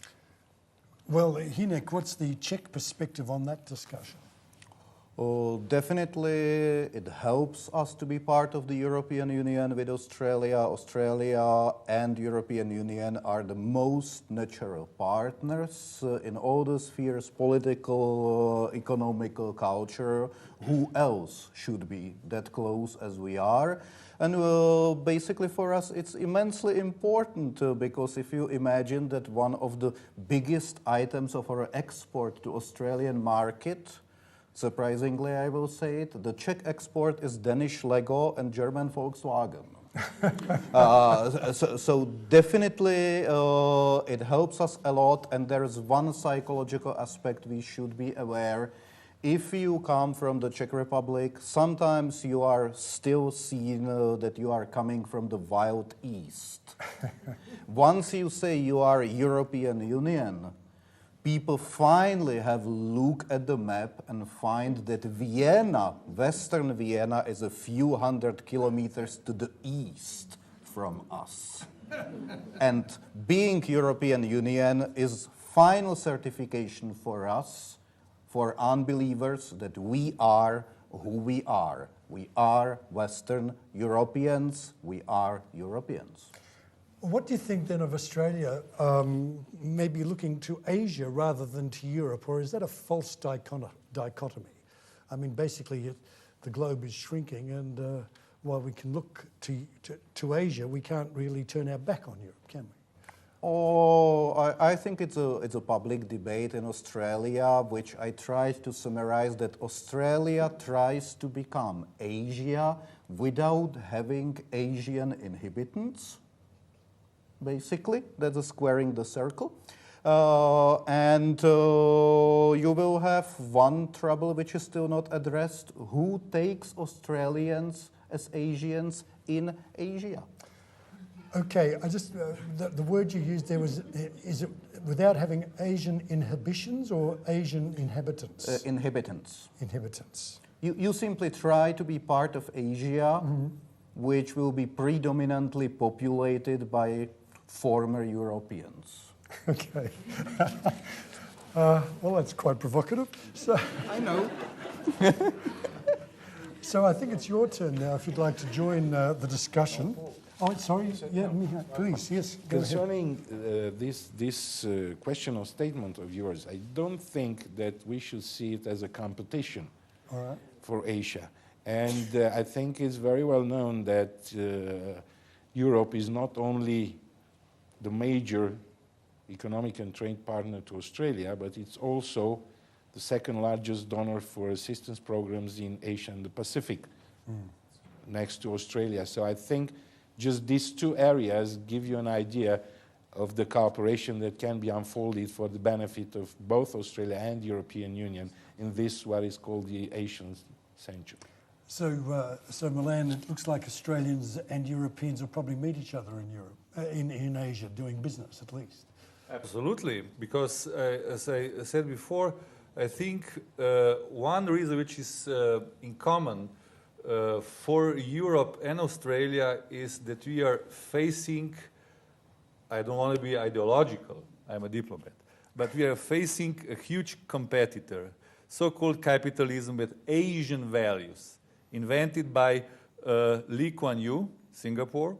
Well, Hynek, what's the Czech perspective on that discussion? Definitely, it helps us to be part of the European Union with Australia. Australia and European Union are the most natural partners in all the spheres, political, economical, culture. Who else should be that close as we are? And basically for us it's immensely important because if you imagine that one of the biggest items of our export to Australian market, surprisingly, I will say it, the Czech export is Danish Lego and German Volkswagen. So definitely it helps us a lot, and there is one psychological aspect we should be aware. If you come from the Czech Republic, sometimes you are still seen that you are coming from the wild east. Once you say you are European Union, people finally have a look at the map and find that Vienna, Western Vienna, is a few hundred kilometers to the east from us. And being European Union is final certification for us, for unbelievers, that we are who we are. We are Western Europeans, we are Europeans. What do you think then of Australia maybe looking to Asia rather than to Europe, or is that a false dichotomy? I mean, basically the globe is shrinking, and while we can look to Asia, we can't really turn our back on Europe, can we? Oh, I think it's a public debate in Australia, which I tried to summarize that Australia tries to become Asia without having Asian inhabitants. Basically, that's a squaring the circle. And you will have one trouble which is still not addressed. Who takes Australians as Asians in Asia? Okay, I just, the word you used there was, is it without having Asian inhibitions or Asian inhabitants? Inhabitants. Inhabitants. You simply try to be part of Asia, which will be predominantly populated by former Europeans. Okay. Well, that's quite provocative. So, I know. So I think it's your turn now if you'd like to join the discussion. Oh, sorry. Yeah, Mihai, please. Yes, go ahead. Concerning this question or statement of yours, I don't think that we should see it as a competition for Asia. And I think it's very well known that Europe is not only the major economic and trade partner to Australia, but it's also the second largest donor for assistance programs in Asia and the Pacific, next to Australia. So I think Just these two areas give you an idea of the cooperation that can be unfolded for the benefit of both Australia and the European Union in this, what is called the Asian century. So Milan, it looks like Australians and Europeans will probably meet each other in Europe, in Asia, doing business at least. Absolutely, because as I said before, I think one reason which is in common for Europe and Australia is that we are facing, I don't want to be ideological, I'm a diplomat, but we are facing a huge competitor, so-called capitalism with Asian values, invented by Lee Kuan Yew, Singapore,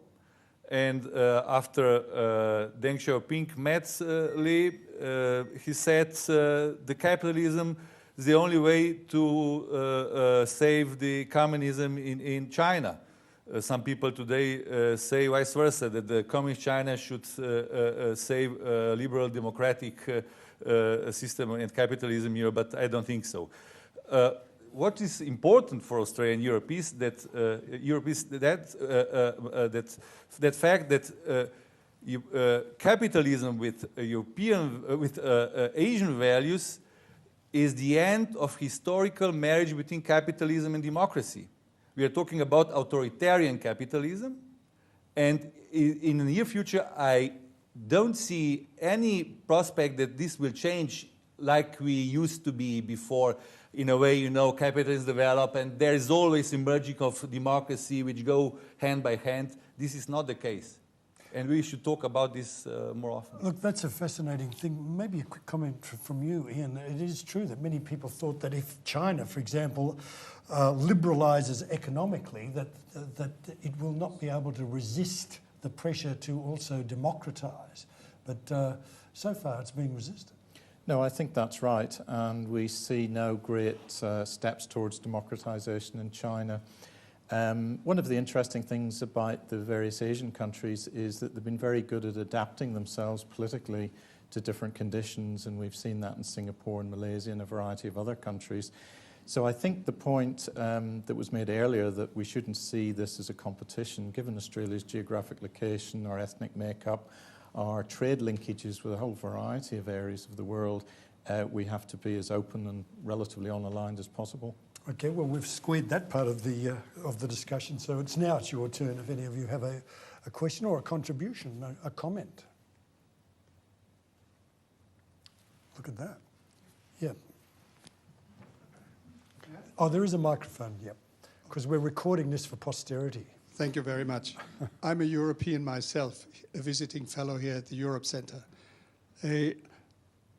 and after Deng Xiaoping met Lee, he said the capitalism is the only way to save the communism in China. Some people today say vice versa, that the communist China should save liberal democratic system and capitalism here, but I don't think so. What is important for Australia and Europe is that that fact that capitalism with Asian values is the end of historical marriage between capitalism and democracy. We are talking about authoritarian capitalism, and in the near future, I don't see any prospect that this will change like we used to be before. In a way, you know, capitalism develop, and there is always emerging of democracy which go hand by hand. This is not the case, and we should talk about this more often. Look, that's a fascinating thing. Maybe a quick comment from you, Ian. It is true that many people thought that if China, for example, liberalizes economically, that it will not be able to resist the pressure to also democratize. But so far, it's being resisted. No, I think that's right, and we see no great steps towards democratization in China. One of the interesting things about the various Asian countries is that they've been very good at adapting themselves politically to different conditions, and we've seen that in Singapore and Malaysia and a variety of other countries. So I think the point that was made earlier, that we shouldn't see this as a competition, given Australia's geographic location, our ethnic makeup, our trade linkages with a whole variety of areas of the world, we have to be as open and relatively unaligned as possible. Okay, well, we've squared that part of the discussion, so it's your turn if any of you have a question or a contribution, a comment. Look at that. Yeah. Oh, there is a microphone, yep, because we're recording this for posterity. Thank you very much. I'm a European myself, a visiting fellow here at the Europe Center.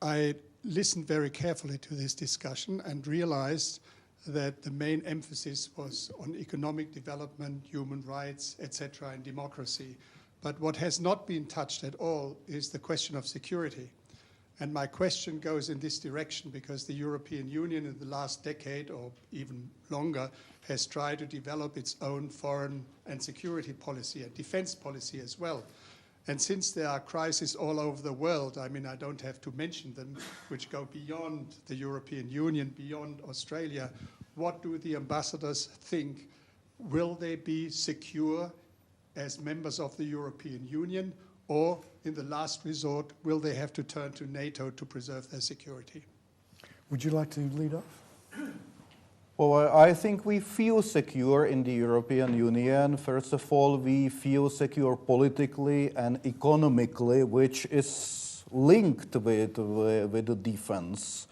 I listened very carefully to this discussion and realized that the main emphasis was on economic development, human rights, etc., and democracy. But what has not been touched at all is the question of security. And my question goes in this direction because the European Union in the last decade or even longer has tried to develop its own foreign and security policy and defense policy as well. And since there are crises all over the world, I mean, I don't have to mention them, which go beyond the European Union, beyond Australia, what do the ambassadors think? Will they be secure as members of the European Union, or in the last resort, will they have to turn to NATO to preserve their security? Would you like to lead off? Well, I think we feel secure in the European Union. First of all, we feel secure politically and economically, which is linked with the defense.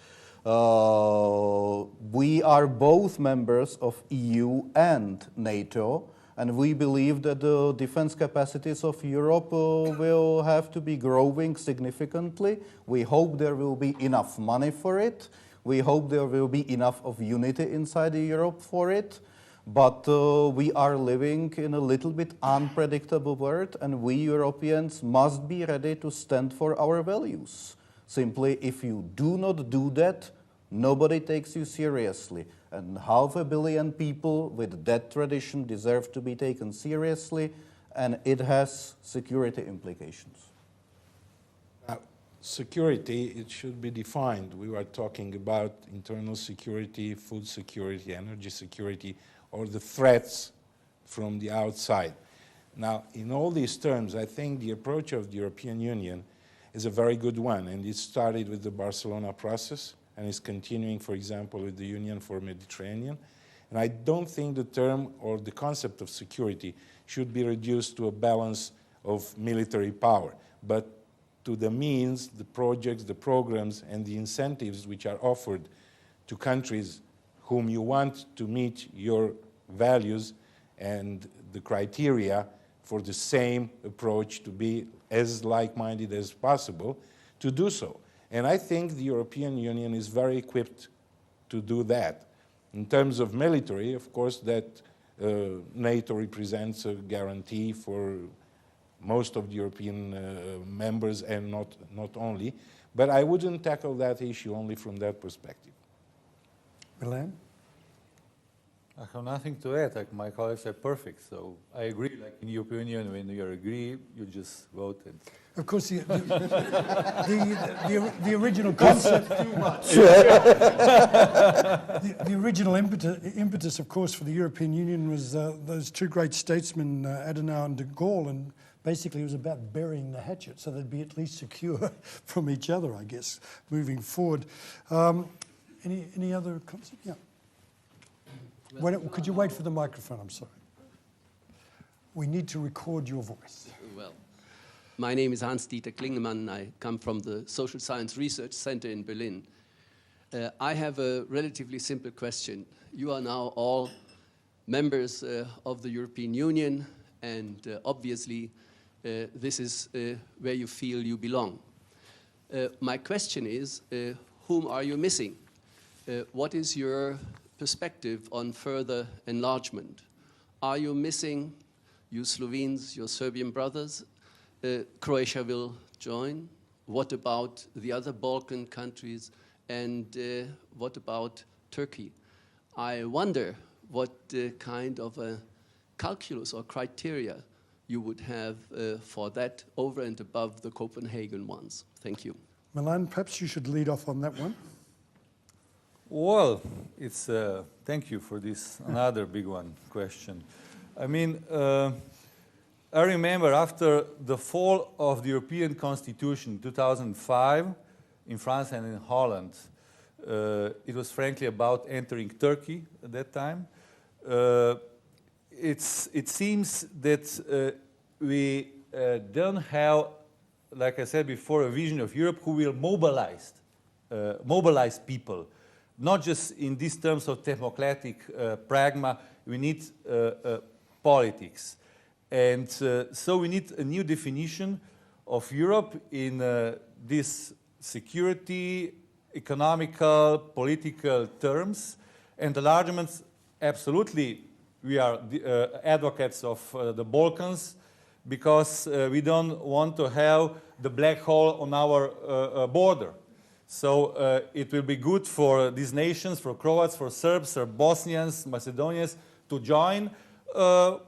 We are both members of EU and NATO, and we believe that the defense capacities of Europe will have to be growing significantly. We hope there will be enough money for it. We hope there will be enough of unity inside Europe for it, but we are living in a little bit unpredictable world, and we Europeans must be ready to stand for our values. Simply, if you do not do that, nobody takes you seriously, and 500 million people with that tradition deserve to be taken seriously, and it has security implications. Security, it should be defined. We were talking about internal security, food security, energy security, or the threats from the outside. Now, in all these terms, I think the approach of the European Union is a very good one, and it started with the Barcelona process and is continuing, for example, with the Union for Mediterranean. And I don't think the term or the concept of security should be reduced to a balance of military power, but to the means, the projects, the programs, and the incentives which are offered to countries whom you want to meet your values and the criteria for the same approach to be as like-minded as possible to do so. And I think the European Union is very equipped to do that. In terms of military, of course, that NATO represents a guarantee for most of the European members and not only. But I wouldn't tackle that issue only from that perspective. Milan? I have nothing to add. Like my colleagues are perfect, so I agree. Like in European Union, when you agree, you just vote. And Of course, the original concept, the original impetus, of course, for the European Union was those two great statesmen, Adenauer and de Gaulle, and basically it was about burying the hatchet so they'd be at least secure from each other, I guess, moving forward. Any other concept? Yeah. Could you wait for the microphone? I'm sorry. We need to record your voice. Well, my name is Hans-Dieter Klingemann. I come from the Social Science Research Center in Berlin. I have a relatively simple question. You are now all members of the European Union, and obviously this is where you feel you belong. My question is, whom are you missing? What is your perspective on further enlargement? Are you missing you Slovenes, your Serbian brothers? Croatia will join. What about the other Balkan countries? And what about Turkey? I wonder what kind of a calculus or criteria you would have for that over and above the Copenhagen ones. Thank you. Milan, perhaps you should lead off on that one. well, it's thank you for this another big one question. I mean, I remember after the fall of the European Constitution in 2005 in France and in Holland, it was frankly about entering Turkey at that time. It seems that we don't have, like I said before, a vision of Europe who will mobilize people. Not just in these terms of democratic pragma, we need politics. And so we need a new definition of Europe in this security, economical, political terms. And enlargement, absolutely, we are advocates of the Balkans because we don't want to have the black hole on our border. So it will be good for these nations, for Croats, for Serbs, for Bosnians, Macedonians to join.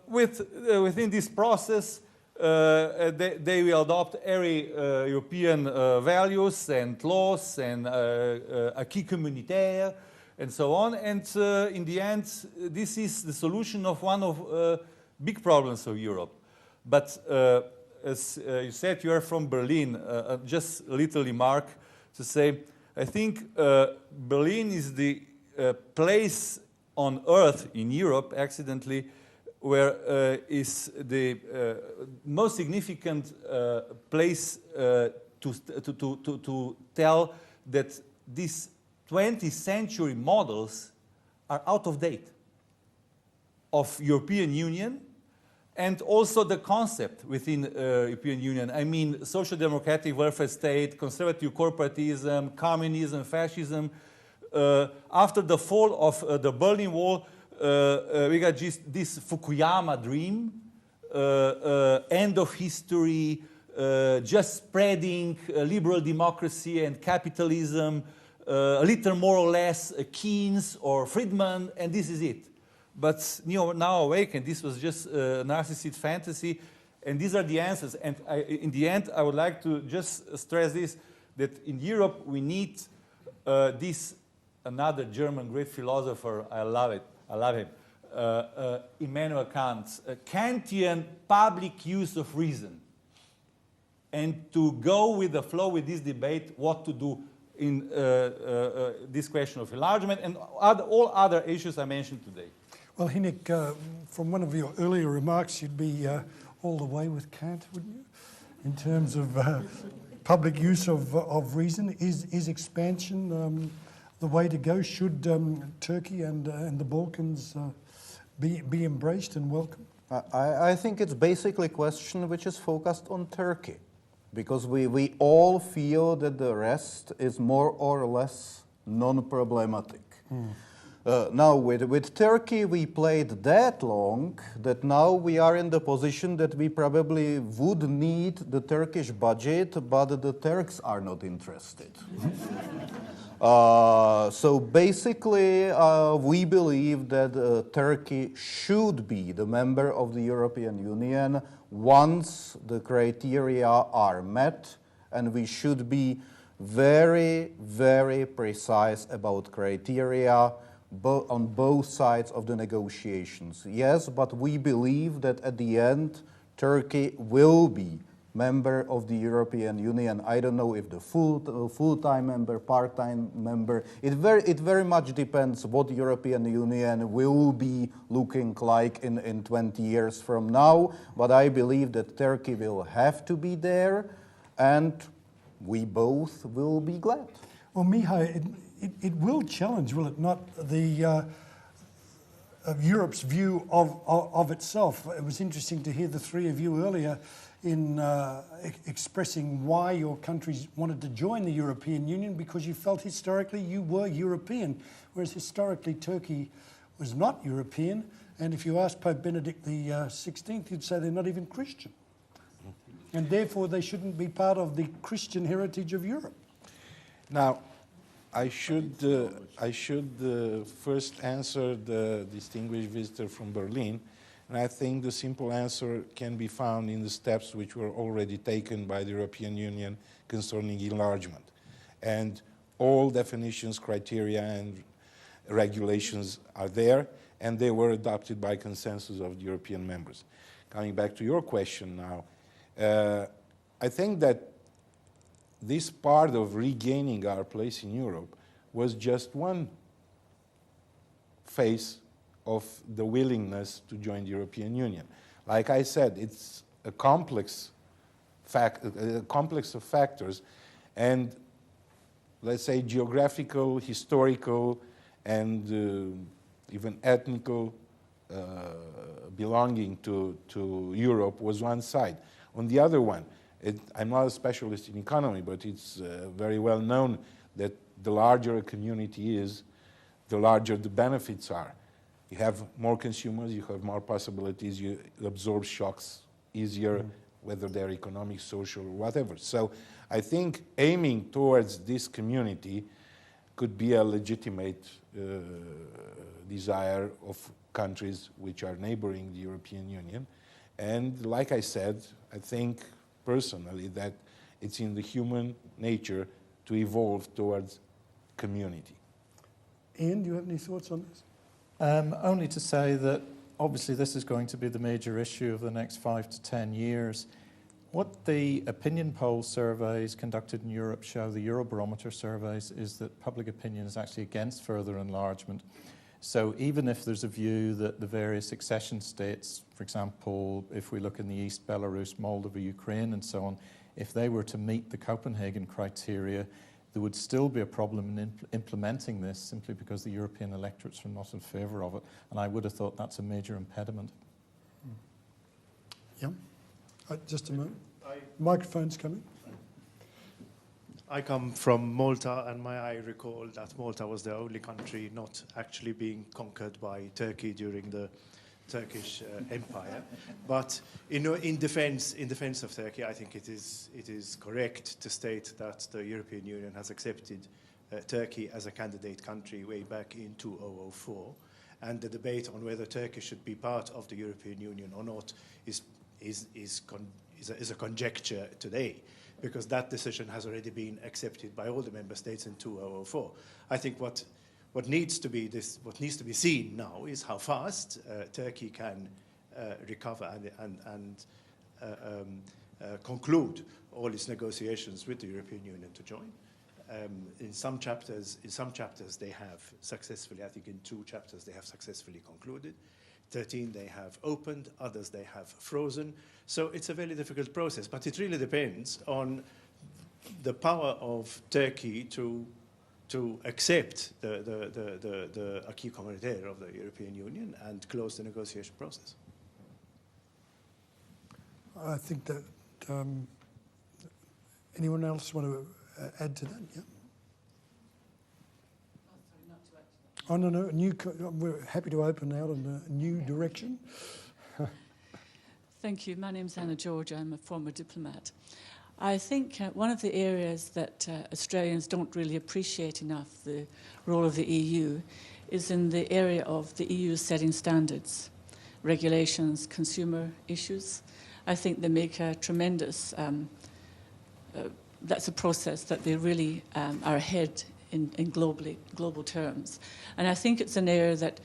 Within this process, they will adopt every European values and laws and acquis communautaire and so on. And in the end, this is the solution of one of big problems of Europe. But as you said, you are from Berlin. Just a little remark to say, I think Berlin is the place on earth in Europe, accidentally, where is the most significant place to tell that these 20th century models are out of date of European Union and also the concept within European Union. I mean, social democratic welfare state, conservative corporatism, communism, fascism. After the fall of the Berlin Wall, we got this Fukuyama dream, end of history, just spreading liberal democracy and capitalism, a little more or less Keynes or Friedman, and this is it. But now awakened, this was just a narcissist fantasy, and these are the answers. And in the end, I would like to just stress this, that in Europe we need this, another German great philosopher, I love him, Immanuel Kant's Kantian public use of reason, and to go with the flow with this debate, what to do in this question of enlargement and all other issues I mentioned today. Well, Hynek, from one of your earlier remarks, you'd be all the way with Kant, wouldn't you? In terms of public use of reason, is expansion the way to go? Should Turkey and the Balkans be embraced and welcomed? I think it's basically a question which is focused on Turkey, because we all feel that the rest is more or less non-problematic. Now, with Turkey, we played that long that now we are in the position that we probably would need the Turkish budget, but the Turks are not interested. So basically, we believe that Turkey should be the member of the European Union once the criteria are met, and we should be very, very precise about criteria on both sides of the negotiations. Yes, but we believe that at the end, Turkey will be member of the European Union. I don't know if the full-time member, part-time member. It very much depends what the European Union will be looking like in 20 years from now. But I believe that Turkey will have to be there, and we both will be glad. Well, Mihai, it will challenge, will it not, the Europe's view of itself. It was interesting to hear the three of you earlier in expressing why your countries wanted to join the European Union, because you felt historically you were European, whereas historically Turkey was not European. And if you ask Pope Benedict XVI, he'd say they're not even Christian. And therefore they shouldn't be part of the Christian heritage of Europe. Now, I should first answer the distinguished visitor from Berlin, and I think the simple answer can be found in the steps which were already taken by the European Union concerning enlargement. And all definitions, criteria, and regulations are there, and they were adopted by consensus of the European members. Coming back to your question now, I think that this part of regaining our place in Europe was just one phase of the willingness to join the European Union. Like I said, it's a complex of factors, and let's say geographical, historical, and even ethnical belonging to Europe was one side. On the other one, I'm not a specialist in economy, but it's very well known that the larger a community is, the larger the benefits are. You have more consumers, you have more possibilities, you absorb shocks easier, whether they're economic, social, or whatever. So I think aiming towards this community could be a legitimate desire of countries which are neighboring the European Union. And like I said, I think personally that it's in the human nature to evolve towards community. Ian, do you have any thoughts on this? Only to say that obviously this is going to be the major issue of the next 5 to 10 years. What the opinion poll surveys conducted in Europe show, the Eurobarometer surveys, is that public opinion is actually against further enlargement. So even if there's a view that the various accession states, for example, if we look in the East, Belarus, Moldova, Ukraine, and so on, if they were to meet the Copenhagen criteria, there would still be a problem in implementing this simply because the European electorates are not in favour of it. And I would have thought that's a major impediment. Yeah. Just a moment. Microphone's coming. I come from Malta, and I recall that Malta was the only country not actually being conquered by Turkey during the Turkish Empire. But in defense of Turkey, I think it is correct to state that the European Union has accepted Turkey as a candidate country way back in 2004, and the debate on whether Turkey should be part of the European Union or not is a conjecture today, because that decision has already been accepted by all the member states in 2004. I think what what needs to be seen now is how fast Turkey can recover and conclude all its negotiations with the European Union to join. In some chapters they have successfully, I think in 2 chapters they have successfully concluded. 13 they have opened, others they have frozen. So it's a very difficult process, but it really depends on the power of Turkey to accept the acquis communautaire of the European Union and close the negotiation process. I think that anyone else want to add to that? Yeah. Oh, no, we're happy to open out in a new direction. Thank you. My name's Anna George. I'm a former diplomat. I think one of the areas that Australians don't really appreciate enough the role of the EU is in the area of the EU setting standards, regulations, consumer issues. I think they make a tremendous, that's a process that they really are ahead in global terms. And I think it's an area that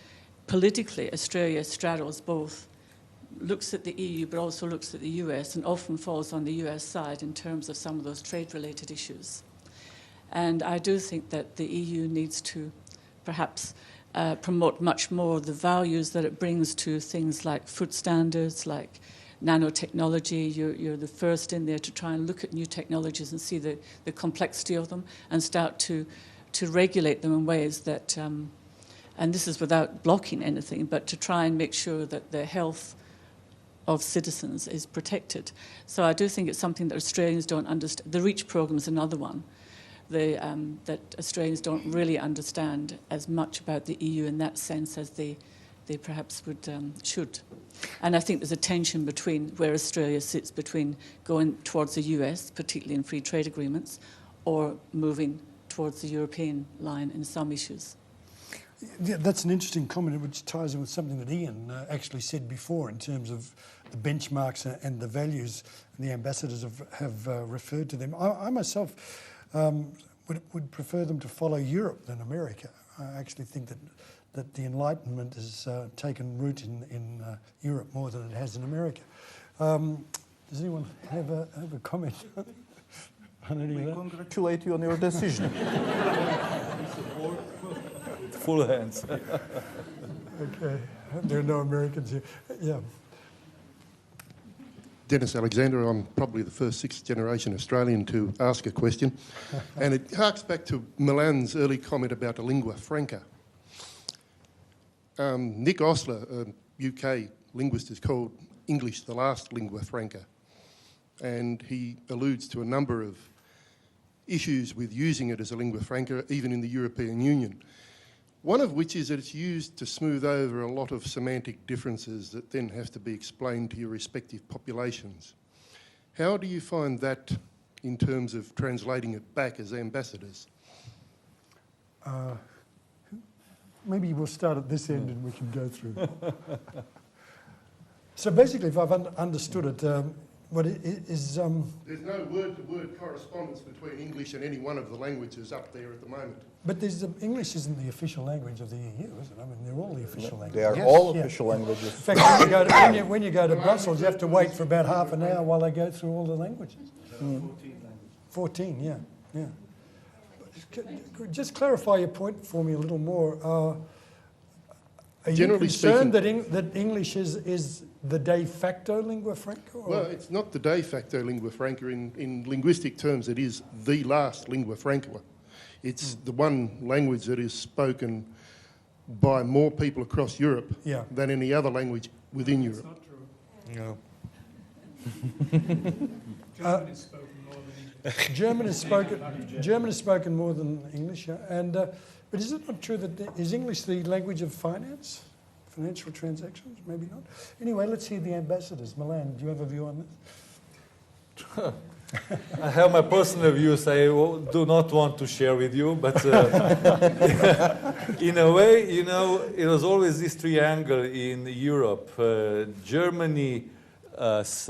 politically Australia straddles both, looks at the EU but also looks at the US and often falls on the US side in terms of some of those trade-related issues. And I do think that the EU needs to perhaps promote much more the values that it brings to things like food standards, like nanotechnology. You're the first in there to try and look at new technologies and see the complexity of them and start to regulate them in ways that, and this is without blocking anything, but to try and make sure that the health of citizens is protected. So I do think it's something that Australians don't understand. The REACH program is another one that Australians don't really understand as much about the EU in that sense as they perhaps should. And I think there's a tension between where Australia sits between going towards the US, particularly in free trade agreements, or moving towards the European line in some issues. Yeah, that's an interesting comment which ties in with something that Ian actually said before in terms of the benchmarks and the values, and the ambassadors have referred to them. I myself would prefer them to follow Europe than America. I actually think that the Enlightenment has taken root in Europe more than it has in America. Does anyone have a comment on any of that? Congratulate you on your decision. Full hands. Okay, there are no Americans here. Yeah. Dennis Alexander, I'm probably the first 6th generation Australian to ask a question. And it harks back to Milan's early comment about a lingua franca. Nick Osler, a UK linguist, has called English the last lingua franca. And he alludes to a number of issues with using it as a lingua franca, even in the European Union. One of which is that it's used to smooth over a lot of semantic differences that then have to be explained to your respective populations. How do you find that in terms of translating it back as ambassadors? Maybe we'll start at this end and we can go through. So basically, if I've understood it, what it is... There's no word-to-word correspondence between English and any one of the languages up there at the moment. But English isn't the official language of the EU, is it? I mean, they're all the official languages. They are all official languages. In fact, when you go to Brussels, you have to wait for about half an hour while they go through all the languages. 14, yeah. Just clarify your point for me a little more. Are you concerned that English is the de facto lingua franca? Or? Well, it's not the de facto lingua franca. In linguistic terms, it is the last lingua franca. It's the one language that is spoken by more people across Europe than any other language within Europe. That's not true. No. German is spoken more than English, but is it not true that is English the language of finance, financial transactions? Maybe not. Anyway, let's hear the ambassadors. Milan, do you have a view on this? I have my personal views I do not want to share with you, but in a way, you know, it was always this triangle in Europe. Germany as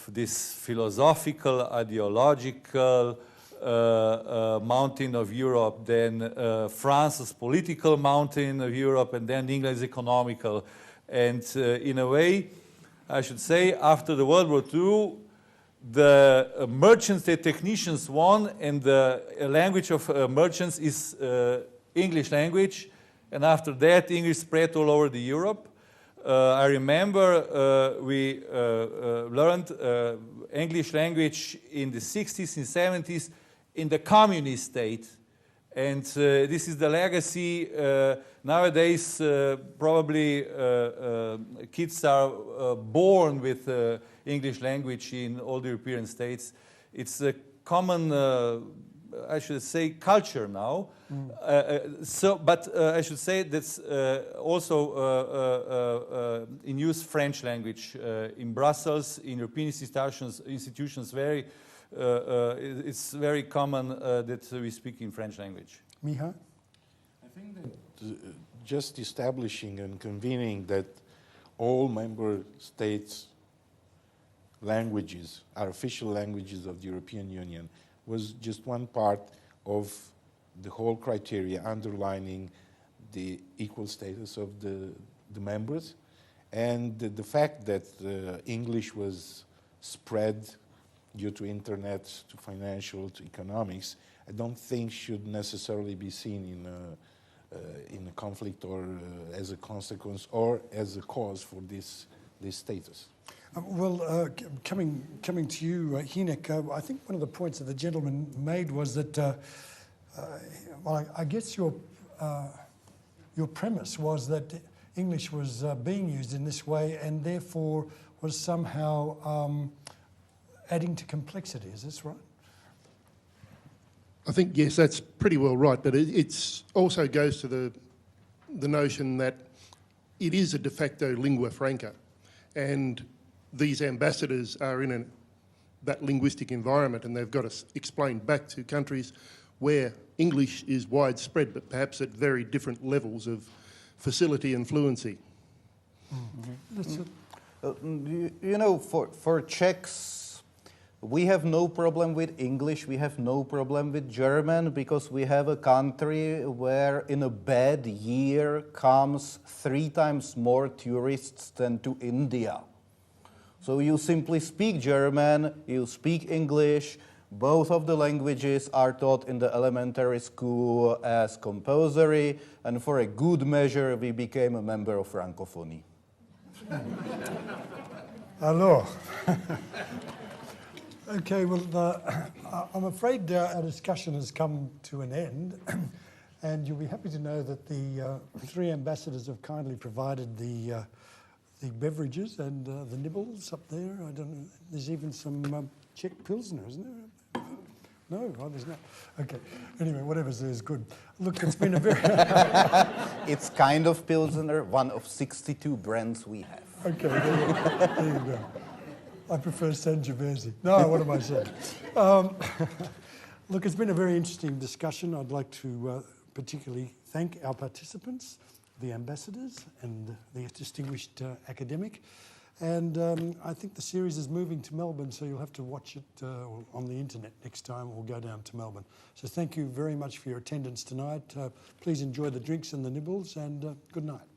this philosophical, ideological, mountain of Europe, then France as political mountain of Europe, and then England is economical. And in a way, I should say, after the World War II, the merchants, the technicians won, and the language of merchants is English language. And after that, English spread all over the Europe. I remember we learned English language in the 60s and 70s in the communist state. And this is the legacy. Nowadays, probably kids are born with English language in all the European states. It's a common, I should say, culture now. But I should say that's also in use French language in Brussels, in European institutions. It's very common that we speak in French language. Mihai? I think that just establishing and convening that all member states' languages are official languages of the European Union was just one part of the whole criteria underlining the equal status of the members, and the fact that English was spread due to internet, to financial, to economics, I don't think should necessarily be seen in a conflict or as a consequence or as a cause for this status. Coming to you, Hynek, I think one of the points that the gentleman made was that, I guess your premise was that English was being used in this way and therefore was somehow adding to complexity. Is this right? I think, yes, that's pretty well right, but it also goes to the notion that it is a de facto lingua franca, and these ambassadors are in that linguistic environment, and they've got to explain back to countries where English is widespread, but perhaps at very different levels of facility and fluency. You know, for Czechs, we have no problem with English, we have no problem with German, because we have a country where in a bad year comes 3 times more tourists than to India. So you simply speak German, you speak English, both of the languages are taught in the elementary school as compulsory, and for a good measure we became a member of Francophonie. Alors. Okay, well, I'm afraid our discussion has come to an end, and you'll be happy to know that the 3 ambassadors have kindly provided the beverages and the nibbles up there. I don't know. There's even some Czech Pilsner, isn't there? No, oh, there's not. Okay. Anyway, whatever's there is good. Look, it's been a very... It's kind of Pilsner, one of 62 brands we have. Okay, there you go. I prefer Sangiovese. No, what am I saying? Look, it's been a very interesting discussion. I'd like to particularly thank our participants, the ambassadors, and the distinguished academic. And I think the series is moving to Melbourne, so you'll have to watch it on the internet next time. We'll go down to Melbourne. So thank you very much for your attendance tonight. Please enjoy the drinks and the nibbles, and good night.